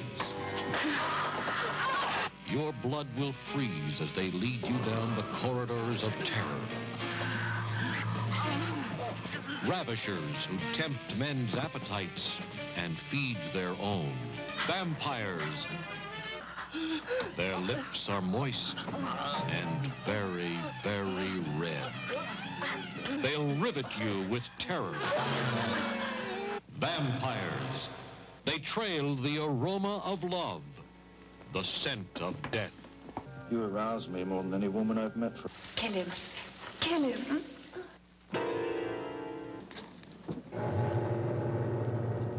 Speaker 21: Your blood will freeze as they lead you down the corridors of terror. Ravishers who tempt men's appetites and feed their own. Vampires. Their lips are moist and very, very red. They'll rivet you with terror. Vampires. They trail the aroma of love, the scent of death.
Speaker 11: You arouse me more than any woman I've met for...
Speaker 9: Kill him. Kill him.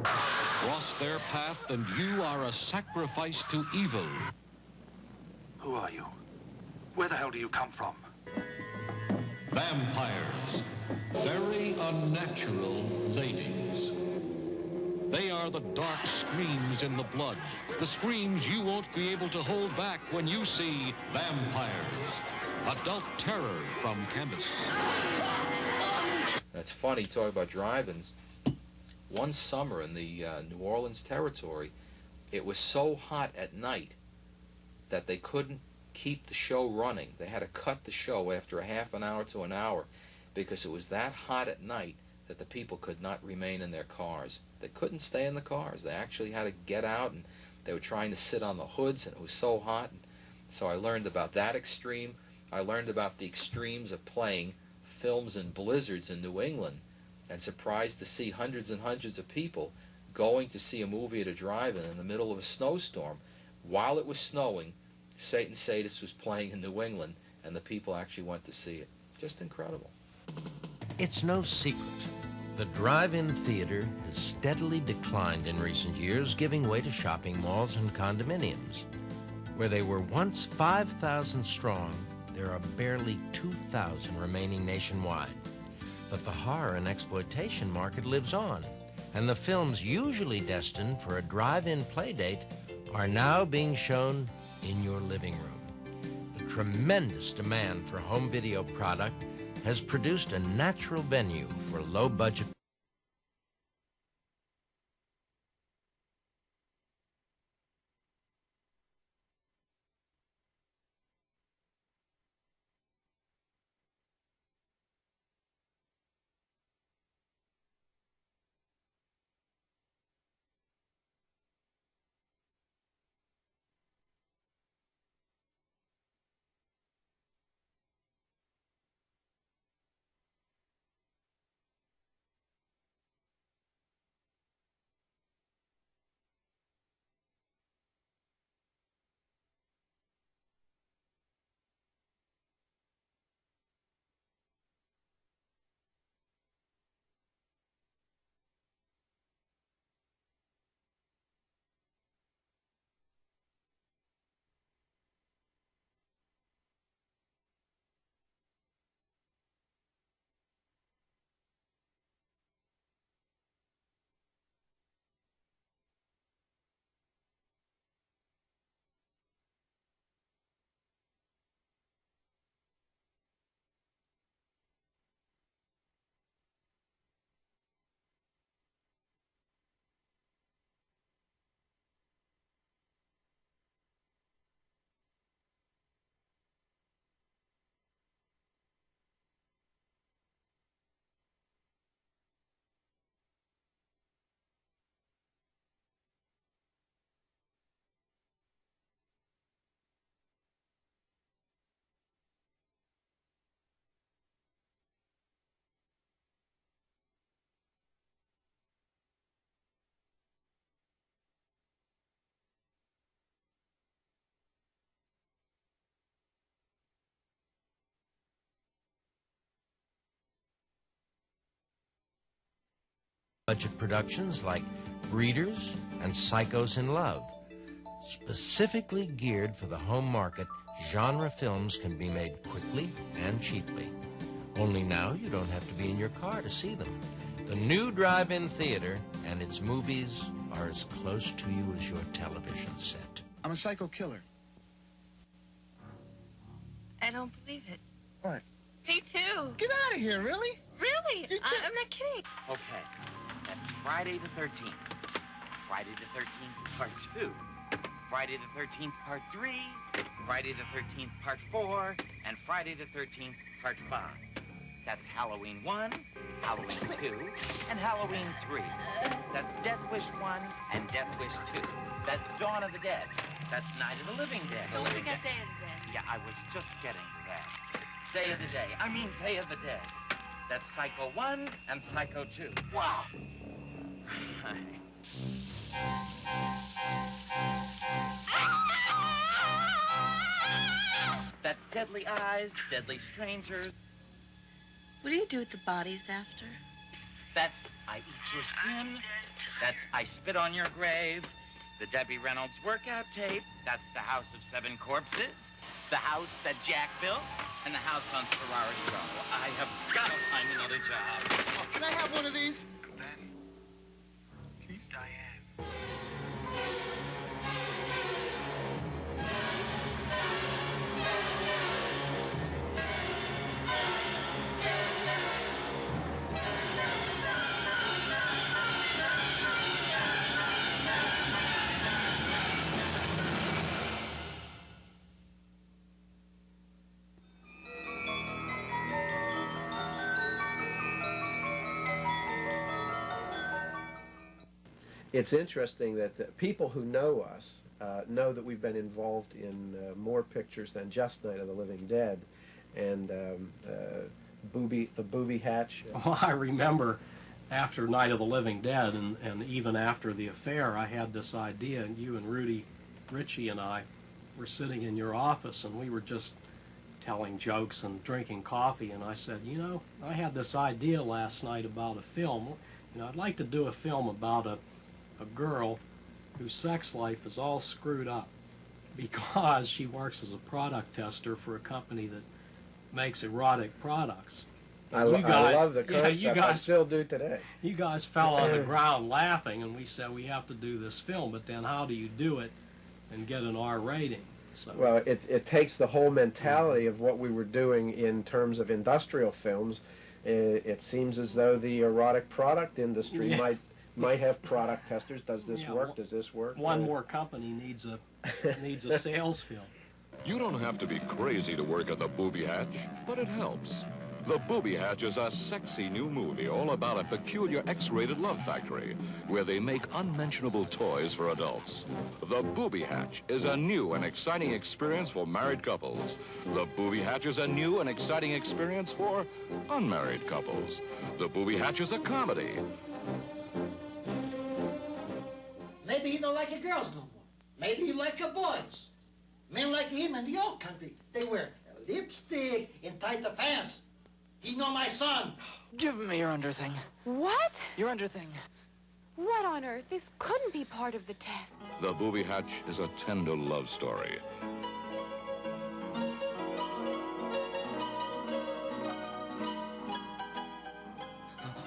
Speaker 21: Cross their path and you are a sacrifice to evil.
Speaker 17: Who are you? Where the hell do you come from?
Speaker 21: Vampires. Very unnatural ladies. They are the dark screams in the blood. The screams you won't be able to hold back when you see Vampires. Adult terror from chemists.
Speaker 20: That's funny, talking about drive-ins. One summer in the New Orleans territory, it was so hot at night that they couldn't keep the show running. They had to cut the show after a half an hour to an hour because it was that hot at night that the people could not remain in their cars. They couldn't stay in the cars. They actually had to get out, and they were trying to sit on the hoods, and it was so hot. And so I learned about that extreme. I learned about the extremes of playing films in blizzards in New England, and surprised to see hundreds and hundreds of people going to see a movie at a drive-in in the middle of a snowstorm. While it was snowing, Satan Sadist was playing in New England, and the people actually went to see it. Just incredible.
Speaker 1: It's no secret. The drive-in theater has steadily declined in recent years, giving way to shopping malls and condominiums. Where they were once 5,000 strong, there are barely 2,000 remaining nationwide. But the horror and exploitation market lives on. and the films usually destined for a drive-in playdate are now being shown in your living room. The tremendous demand for home video product has produced a natural venue for low-budget budget productions like Breeders and Psychos in Love. Specifically geared for the home market, genre films can be made quickly and cheaply. Only now you don't have to be in your car to see them. The new drive-in theater and its movies are as close to you as your television set.
Speaker 14: I'm a psycho killer.
Speaker 15: I don't believe it.
Speaker 14: What?
Speaker 15: Me too.
Speaker 14: Get out of here, really?
Speaker 15: Really? I'm not kidding.
Speaker 2: Okay, that's Friday the 13th. Friday the 13th, part 2. Friday the 13th, part 3. Friday the 13th, part 4. And Friday the 13th, part 5. That's Halloween 1, Halloween 2, and Halloween 3. That's Death Wish 1 and Death Wish 2. That's Dawn of the Dead. That's Night of the Living Dead.
Speaker 15: Don't forget Day of the Dead.
Speaker 2: Yeah, I was just getting to that. Day of the Day. I mean Day of the Dead. That's Psycho 1 and Psycho 2. Wow. That's Deadly Eyes, Deadly Strangers.
Speaker 15: What do you do with the bodies after?
Speaker 2: That's I Eat Your Skin. That's I Spit on Your Grave. The Debbie Reynolds workout tape. That's The House of Seven Corpses. The house that Jack built. And the house on Sorority Row. I have got to find another job.
Speaker 14: Oh, can I have one of these?
Speaker 17: Please, Diane.
Speaker 13: It's interesting that people who know us know that we've been involved in more pictures than just Night of the Living Dead, and the Booby Hatch.
Speaker 3: Well, I remember after Night of the Living Dead, and even after the affair, I had this idea, and you and Rudy Ritchie and I were sitting in your office, and we were just telling jokes and drinking coffee, and I said, you know, I had this idea last night about a film. You know, I'd like to do a film about a girl whose sex life is all screwed up because she works as a product tester for a company that makes erotic products.
Speaker 13: I love the
Speaker 3: yeah,
Speaker 13: concept. I still do today.
Speaker 3: You guys fell on the ground laughing, and we said we have to do this film, but then how do you do it and get an R rating? So.
Speaker 13: Well, it takes the whole mentality of what we were doing in terms of industrial films. It seems as though the erotic product industry might have product testers. Does this work? Does this work?
Speaker 3: One more company needs a sales film.
Speaker 24: You don't have to be crazy to work at the Booby Hatch, but it helps. The Booby Hatch is a sexy new movie all about a peculiar X-rated love factory where they make unmentionable toys for adults. The Booby Hatch is a new and exciting experience for married couples. The Booby Hatch is a new and exciting experience for unmarried couples. The Booby Hatch is a comedy.
Speaker 4: Maybe he don't like your girls no more. Maybe he like your boys. Men like him in the old country, they wear lipstick and tighter pants. He know my son.
Speaker 6: Give me your underthing.
Speaker 15: What?
Speaker 6: Your underthing.
Speaker 15: What on earth? This couldn't be part of the test.
Speaker 24: The Booby Hatch is a tender love story.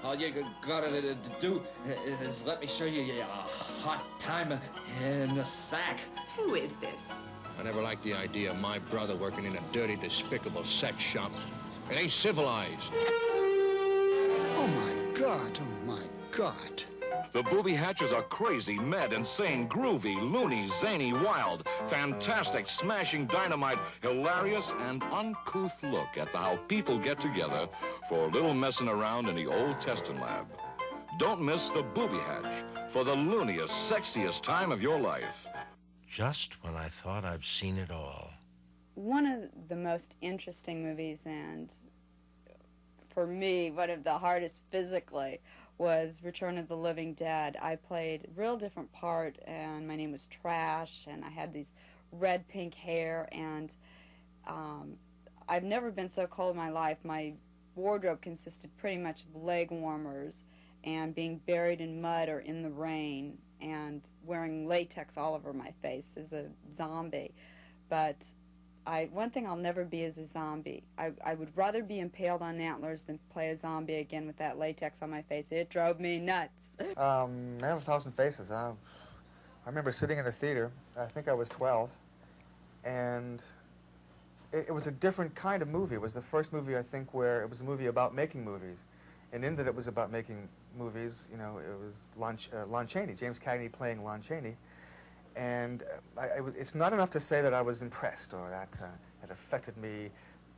Speaker 4: All you gotta do is let me show you a hot time in the sack.
Speaker 18: Who is this?
Speaker 19: I never liked the idea of my brother working in a dirty, despicable sex shop. It ain't civilized.
Speaker 18: Oh, my God. Oh, my God.
Speaker 24: The Booby Hatch is a crazy, mad, insane, groovy, loony, zany, wild, fantastic, smashing dynamite, hilarious, and uncouth look at how people get together for a little messing around in the old testing lab. Don't miss the Booby Hatch for the looniest, sexiest time of your life.
Speaker 1: Just when I thought I've seen it all.
Speaker 8: One of the most interesting movies, and for me, one of the hardest physically, was Return of the Living Dead. I played a real different part, and my name was Trash, and I had these red pink hair, and I've never been so cold in my life. My wardrobe consisted pretty much of leg warmers and being buried in mud or in the rain and wearing latex all over my face as a zombie. But one thing I'll never be is a zombie. I would rather be impaled on antlers than play a zombie again with that latex on my face. It drove me nuts.
Speaker 16: Man of a Thousand Faces. I remember sitting in a theater, I think I was 12, and it was a different kind of movie. It was the first movie, I think, where it was a movie about making movies. And in that it was about making movies, you know, it was Lon Chaney, James Cagney playing Lon Chaney. And it's not enough to say that I was impressed or that it affected me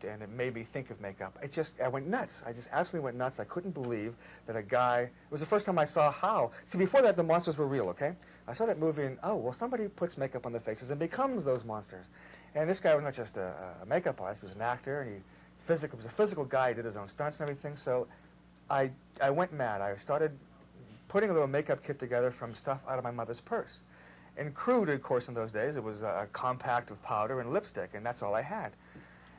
Speaker 16: and it made me think of makeup. I went nuts. I just absolutely went nuts. I couldn't believe that a guy, it was the first time I saw how. See, before that, the monsters were real, okay? I saw that movie and, oh, well, somebody puts makeup on their faces and becomes those monsters. And this guy was not just a makeup artist, he was an actor, and he was a physical guy. He did his own stunts and everything. So I went mad. I started putting a little makeup kit together from stuff out of my mother's purse. And crude, of course, in those days, it was a compact of powder and lipstick, and that's all I had.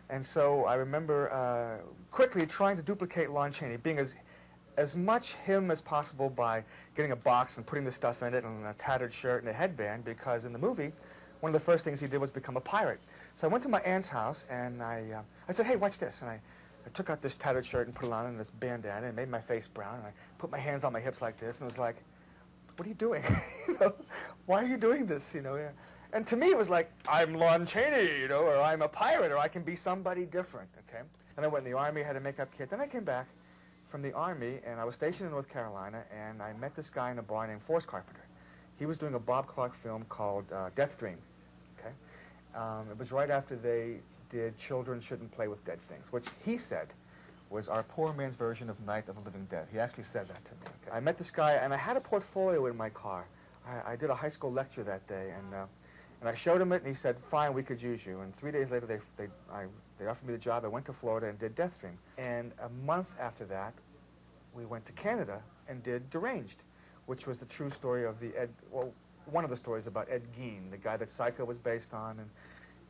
Speaker 16: And so I remember quickly trying to duplicate Lon Chaney, being as much him as possible by getting a box and putting the stuff in it and a tattered shirt and a headband, because in the movie, one of the first things he did was become a pirate. So I went to my aunt's house, and I said, hey, watch this. And I took out this tattered shirt and put it on and this bandana and made my face brown, and I put my hands on my hips like this, and it was like, what are you doing? You know, why are you doing this? You know, yeah. And to me, it was like, I'm Lon Chaney, you know, or I'm a pirate, or I can be somebody different, okay? And I went in the Army, had a makeup kit. Then I came back from the Army, and I was stationed in North Carolina, and I met this guy in a bar named Forrest Carpenter. He was doing a Bob Clark film called Death Dream, okay? It was right after they did Children Shouldn't Play with Dead Things, which he said was our poor man's version of Night of the Living Dead. He actually said that to me. Okay? I met this guy, and I had a portfolio in my car. I did a high school lecture that day, and I showed him it, and he said, fine, we could use you. And 3 days later, they offered me the job. I went to Florida and did Death Dream. And a month after that, we went to Canada and did Deranged, which was the true story of one of the stories about Ed Gein, the guy that Psycho was based on, and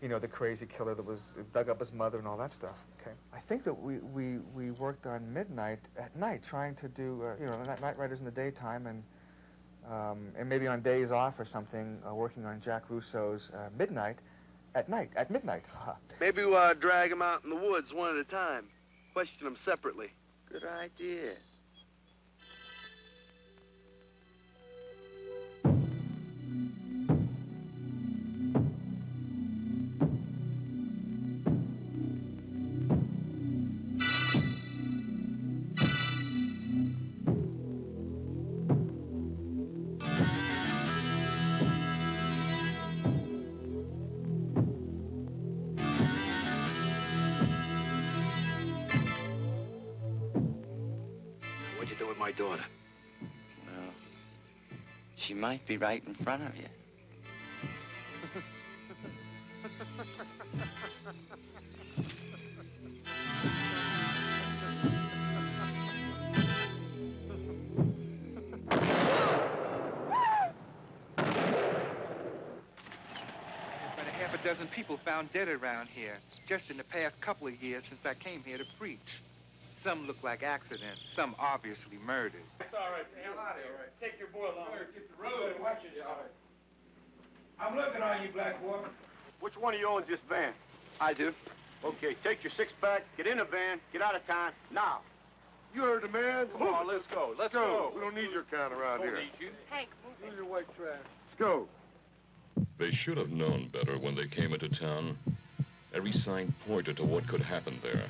Speaker 16: you know, the crazy killer that dug up his mother and all that stuff. Okay, I think that we worked on Midnight at night, trying to do you know, Night Riders in the daytime, and maybe on days off or something, working on Jack Russo's Midnight at night, at midnight.
Speaker 12: Maybe we'll drag them out in the woods one at a time.
Speaker 14: question them separately.
Speaker 2: Good idea.
Speaker 14: What'd you do with my daughter?
Speaker 2: Well, she might be right in front of you.
Speaker 5: There's been a half a dozen people found dead around here, just in the past couple of years since I came here to preach. Some look like accidents, some obviously murdered.
Speaker 12: It's all right. Hell out of here. Right. Take your boy along. Get the road. Watch it. All right. I'm looking on you, black boy.
Speaker 14: Which one of you owns this van?
Speaker 12: I do.
Speaker 14: Okay, take your six-pack, get in the van, get out of town, now.
Speaker 12: You heard the man. Come on, let's go. Let's go. We don't need your kind around here.
Speaker 9: Hank, move
Speaker 12: Do your white trash.
Speaker 14: Let's go.
Speaker 24: They should have known better when they came into town. Every sign pointed to what could happen there.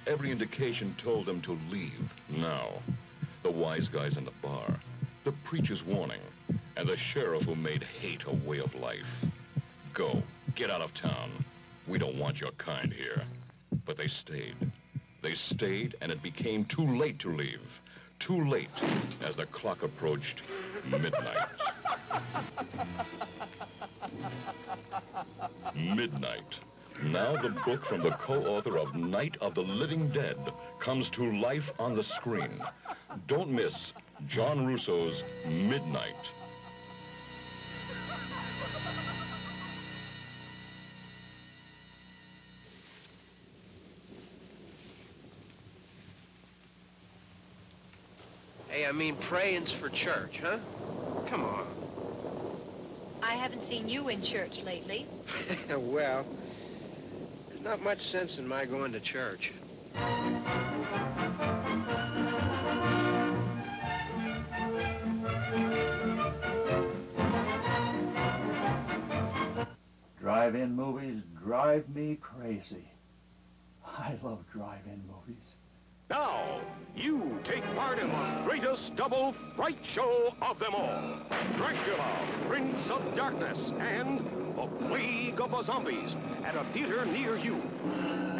Speaker 24: Every indication told them to leave now. The wise guys in the bar, the preacher's warning, and the sheriff who made hate a way of life. Go, get out of town. We don't want your kind here. But they stayed. They stayed, and it became too late to leave. Too late as the clock approached midnight. Midnight. Now the book from the co-author of Night of the Living Dead comes to life on the screen. Don't miss John Russo's Midnight.
Speaker 6: Hey, I mean, praying's for church, huh? Come on.
Speaker 7: I haven't seen you in church lately.
Speaker 6: Well, there's not much sense in my going to church.
Speaker 11: Drive-in movies drive me crazy. I love drive-in movies.
Speaker 21: Now, you take part in the greatest double fright show of them all. Dracula, Prince of Darkness, and The Plague of the Zombies at a theater near you.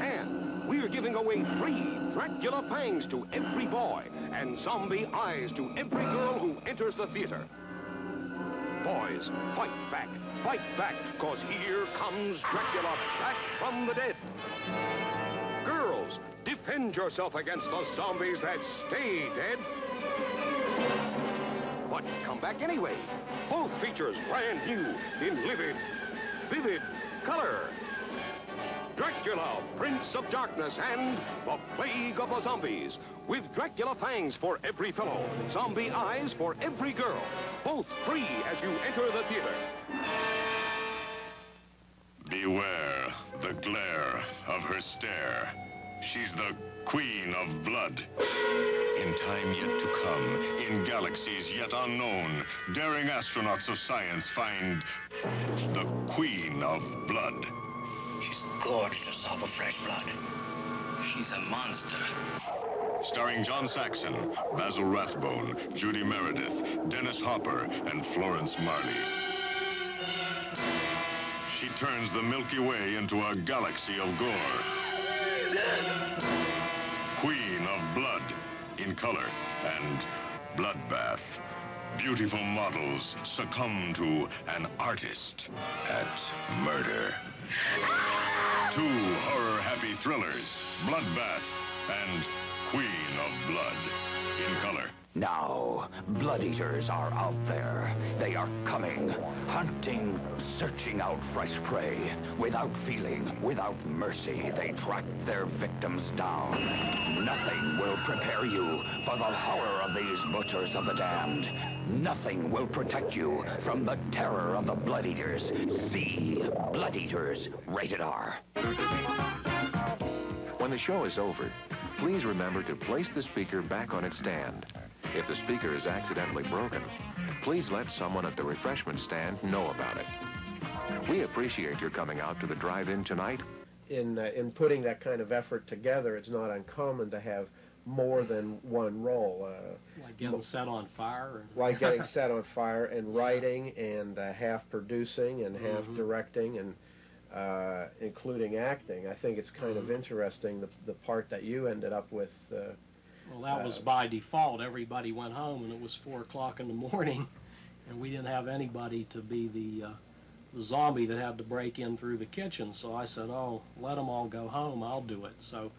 Speaker 21: And we're giving away free Dracula fangs to every boy and zombie eyes to every girl who enters the theater. Boys, fight back, 'cause here comes Dracula back from the dead. Girls, defend yourself against the zombies that stay dead. But come back anyway. Both features brand new in vivid color. Dracula, Prince of Darkness, and The Plague of the Zombies. With Dracula fangs for every fellow, zombie eyes for every girl. Both free as you enter the theater.
Speaker 24: Beware the glare of her stare. She's the Queen of Blood. In time yet to come, in galaxies yet unknown, daring astronauts of science find the Queen of Blood.
Speaker 26: She's gorged herself of fresh blood. She's a monster.
Speaker 24: Starring John Saxon, Basil Rathbone, Judy Meredith, Dennis Hopper, and Florence Marley. She turns the Milky Way into a galaxy of gore. Queen of Blood, in color, and Bloodbath. Beautiful models succumb to an artist at murder. Two horror-happy thrillers, Bloodbath and Queen of Blood, in color.
Speaker 22: Now, blood eaters are out there. They are coming, hunting, searching out fresh prey. Without feeling, without mercy, they track their victims down. Nothing will prepare you for the horror of these butchers of the damned. Nothing will protect you from the terror of the blood eaters. See Blood Eaters, rated R.
Speaker 19: When the show is over,
Speaker 10: please remember to place the speaker back on its stand. If the speaker is accidentally broken, please let someone at the refreshment stand know about it. We appreciate your coming out to the drive-in tonight.
Speaker 3: In putting that kind of effort together, it's not uncommon to have more than one role. Like getting set on fire? Like getting set on fire and writing and half producing and half directing and including acting. I think it's kind of interesting, the part that you ended up with. Well, that was by default. Everybody went home and it was 4 o'clock in the morning and we didn't have anybody to be the zombie that had to break in through the kitchen. So I said, oh, let them all go home, I'll do it. So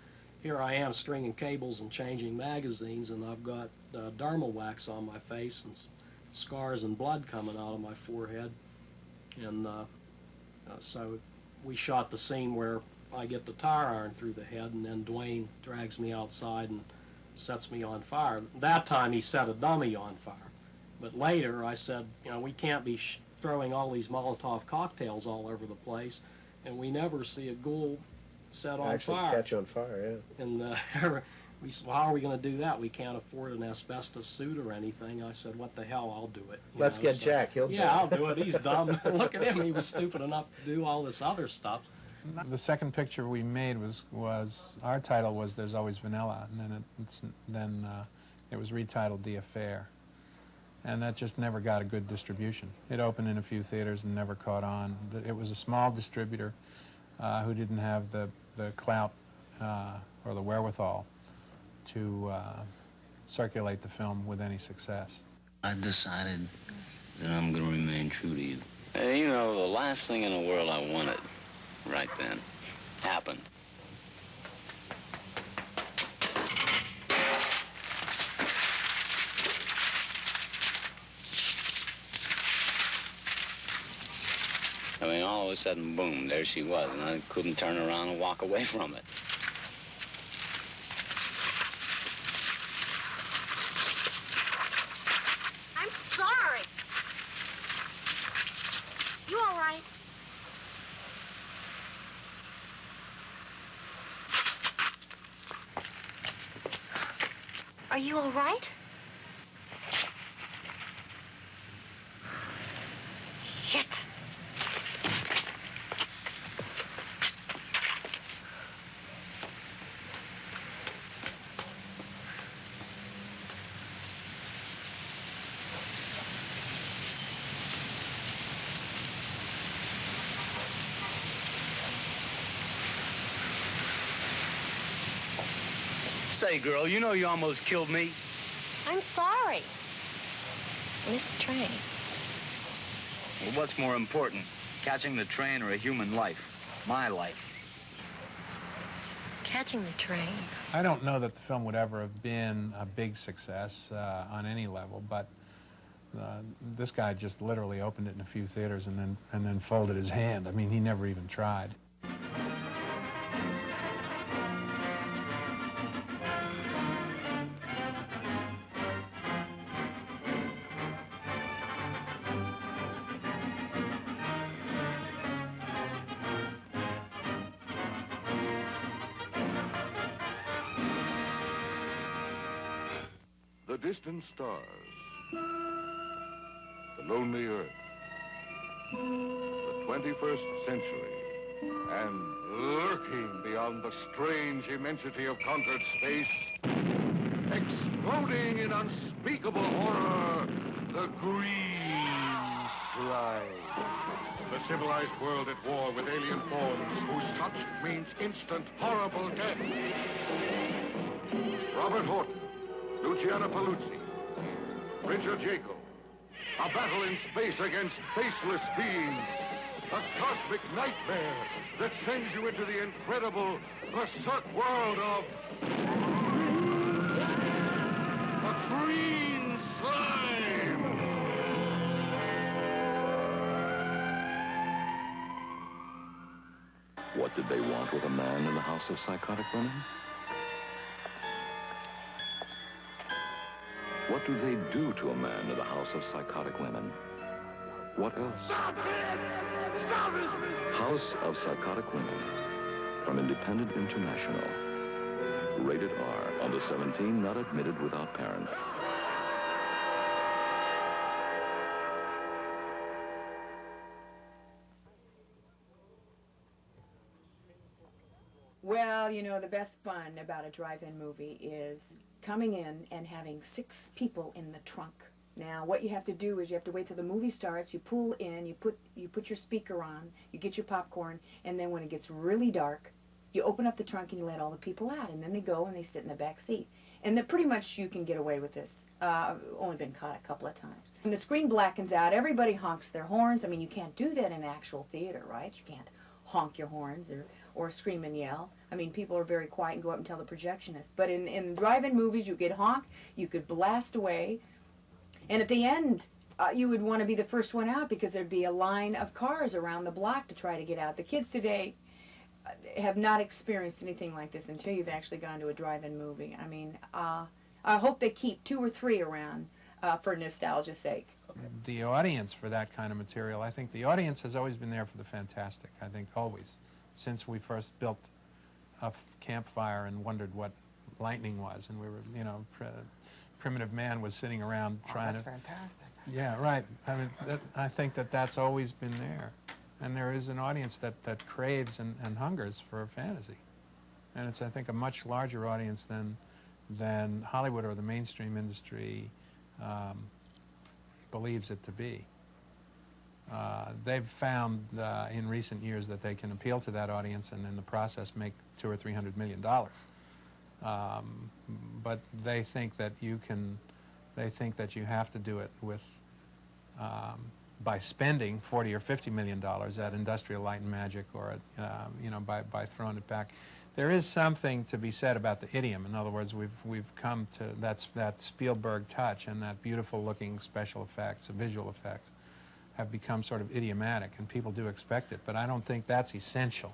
Speaker 3: here I am stringing cables and changing magazines, and I've got dermal wax on my face and scars and blood coming out of my forehead. And so we shot the scene where I get the tire iron through the head, and then Dwayne drags me outside and sets me on fire. That time he set a dummy on fire. But later I said, you know, we can't be throwing all these Molotov cocktails all over the place, and we never see a ghoul set on fire. Actually catch on fire, yeah. And we said, well, how are we going to do that? We can't afford an asbestos suit or anything. I said, what the hell, I'll do it. Let's get Jack, he'll do it. Yeah, I'll do it. He's dumb. Look at him, he was stupid enough to do all this other stuff.
Speaker 13: The second picture we made was our title was There's Always Vanilla, and then it was retitled The Affair. And that just never got a good distribution. It opened in a few theaters and never caught on. It was a small distributor who didn't have the clout or the wherewithal to circulate the film with any success.
Speaker 26: I decided that I'm going to remain true to you. You know, the last thing in the world I wanted right then happened. I mean, all of a sudden, boom, there she was, and I couldn't turn around and walk away from it.
Speaker 15: I'm sorry. You all right? Are you all right? Shit.
Speaker 26: Say, girl, you know you almost killed me.
Speaker 15: I'm sorry. I missed the train.
Speaker 17: Well, what's more important, catching the train or a human life? My life.
Speaker 15: Catching the train.
Speaker 13: I don't know that the film would ever have been a big success on any level, but this guy just literally opened it in a few theaters and then folded his hand. I mean, he never even tried.
Speaker 24: The distant stars, the lonely earth, the 21st century, and lurking beyond the strange immensity of conquered space, exploding in unspeakable horror, the green slime. The civilized world at war with alien forms whose touch means instant, horrible death. Robert Horton, Luciana Paluzzi, Richard Jaco. A battle in space against faceless beings. A cosmic nightmare that sends you into the incredible, berserk world of... the green slime! What did they want with a man in the house of psychotic women? What do they do to a man in the house of psychotic women? What else? Stop it! Stop it! House of Psychotic Women from Independent International. Rated R. Under 17, not admitted without parent.
Speaker 1: Well, you know, the best fun about a drive-in movie is coming in and having 6 people in the trunk. Now, what you have to do is you have to wait till the movie starts, you pull in, you put your speaker on, you get your popcorn, and then when it gets really dark, you open up the trunk and you let all the people out, and then they go and they sit in the back seat. And then pretty much you can get away with this. I've only been caught a couple of times. When the screen blackens out, everybody honks their horns. I mean, you can't do that in actual theater, right? You can't honk your horns or scream and yell. I mean, people are very quiet and go up and tell the projectionist. But in drive-in movies, you could honk, you could blast away, and at the end, you would want to be the first one out because there'd be a line of cars around the block to try to get out. The kids today have not experienced anything like this until you've actually gone to a drive-in movie. I mean, I hope they keep 2 or 3 around for nostalgia's sake.
Speaker 13: The audience for that kind of material, I think the audience has always been there for the fantastic, I think always. Since we first built a campfire and wondered what lightning was, and we were, you know, primitive man was sitting around trying to...
Speaker 16: That's fantastic.
Speaker 13: Yeah, right. I mean, I think that's always been there. And there is an audience that craves and hungers for fantasy. And it's, I think, a much larger audience than Hollywood or the mainstream industry believes it to be. They've found in recent years that they can appeal to that audience and in the process make $200 or $300 million. But they think that you have to do it with by spending $40 or $50 million at Industrial Light and Magic, or at, you know, by throwing it back. There is something to be said about the idiom. In other words, we've come to that Spielberg touch, and that beautiful looking special effects, visual effects, have become sort of idiomatic, and people do expect it. But I don't think that's essential.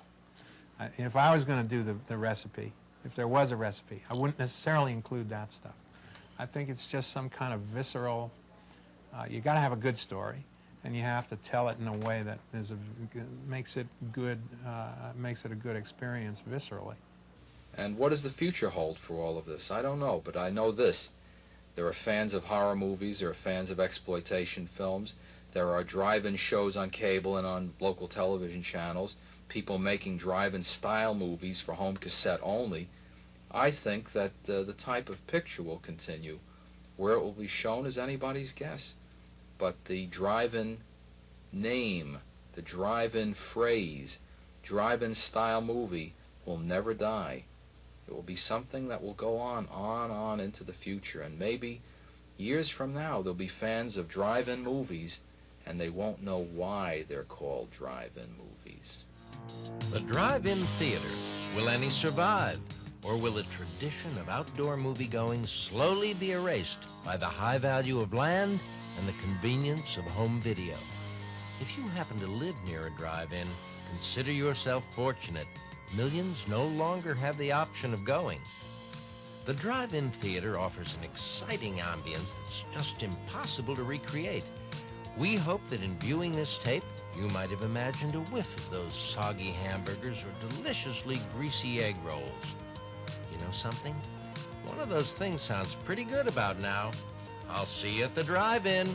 Speaker 13: If I was going to do the recipe, if there was a recipe, I wouldn't necessarily include that stuff. I think it's just some kind of visceral. You got to have a good story, and you have to tell it in a way that makes it good, makes it a good experience viscerally.
Speaker 4: And what does the future hold for all of this? I don't know, but I know this. There are fans of horror movies, there are fans of exploitation films, there are drive-in shows on cable and on local television channels, people making drive-in style movies for home cassette only. I think that the type of picture will continue. Where it will be shown is anybody's guess. But the drive-in name, the drive-in phrase, drive-in style movie will never die. It will be something that will go on into the future. And maybe years from now there'll be fans of drive-in movies and they won't know why they're called drive-in movies.
Speaker 18: The drive-in theater, will any survive? Or will a tradition of outdoor movie-going slowly be erased by the high value of land and the convenience of home video? If you happen to live near a drive-in, consider yourself fortunate. Millions no longer have the option of going. The drive-in theater offers an exciting ambience that's just impossible to recreate. We hope that in viewing this tape, you might have imagined a whiff of those soggy hamburgers or deliciously greasy egg rolls. You know something? One of those things sounds pretty good about now. I'll see you at the drive-in.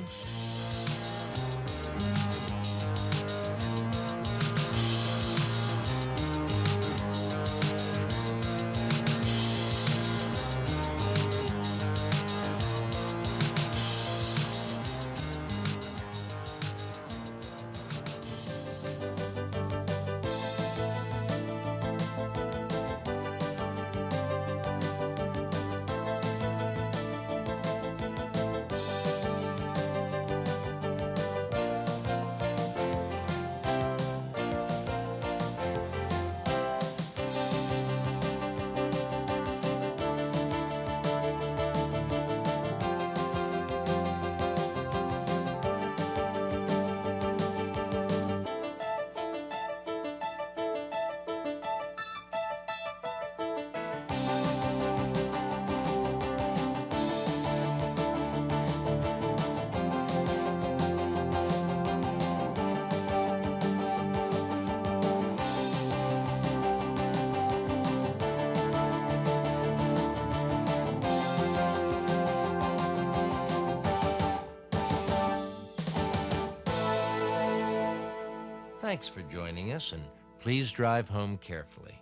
Speaker 18: Thanks for joining us, and please drive home carefully.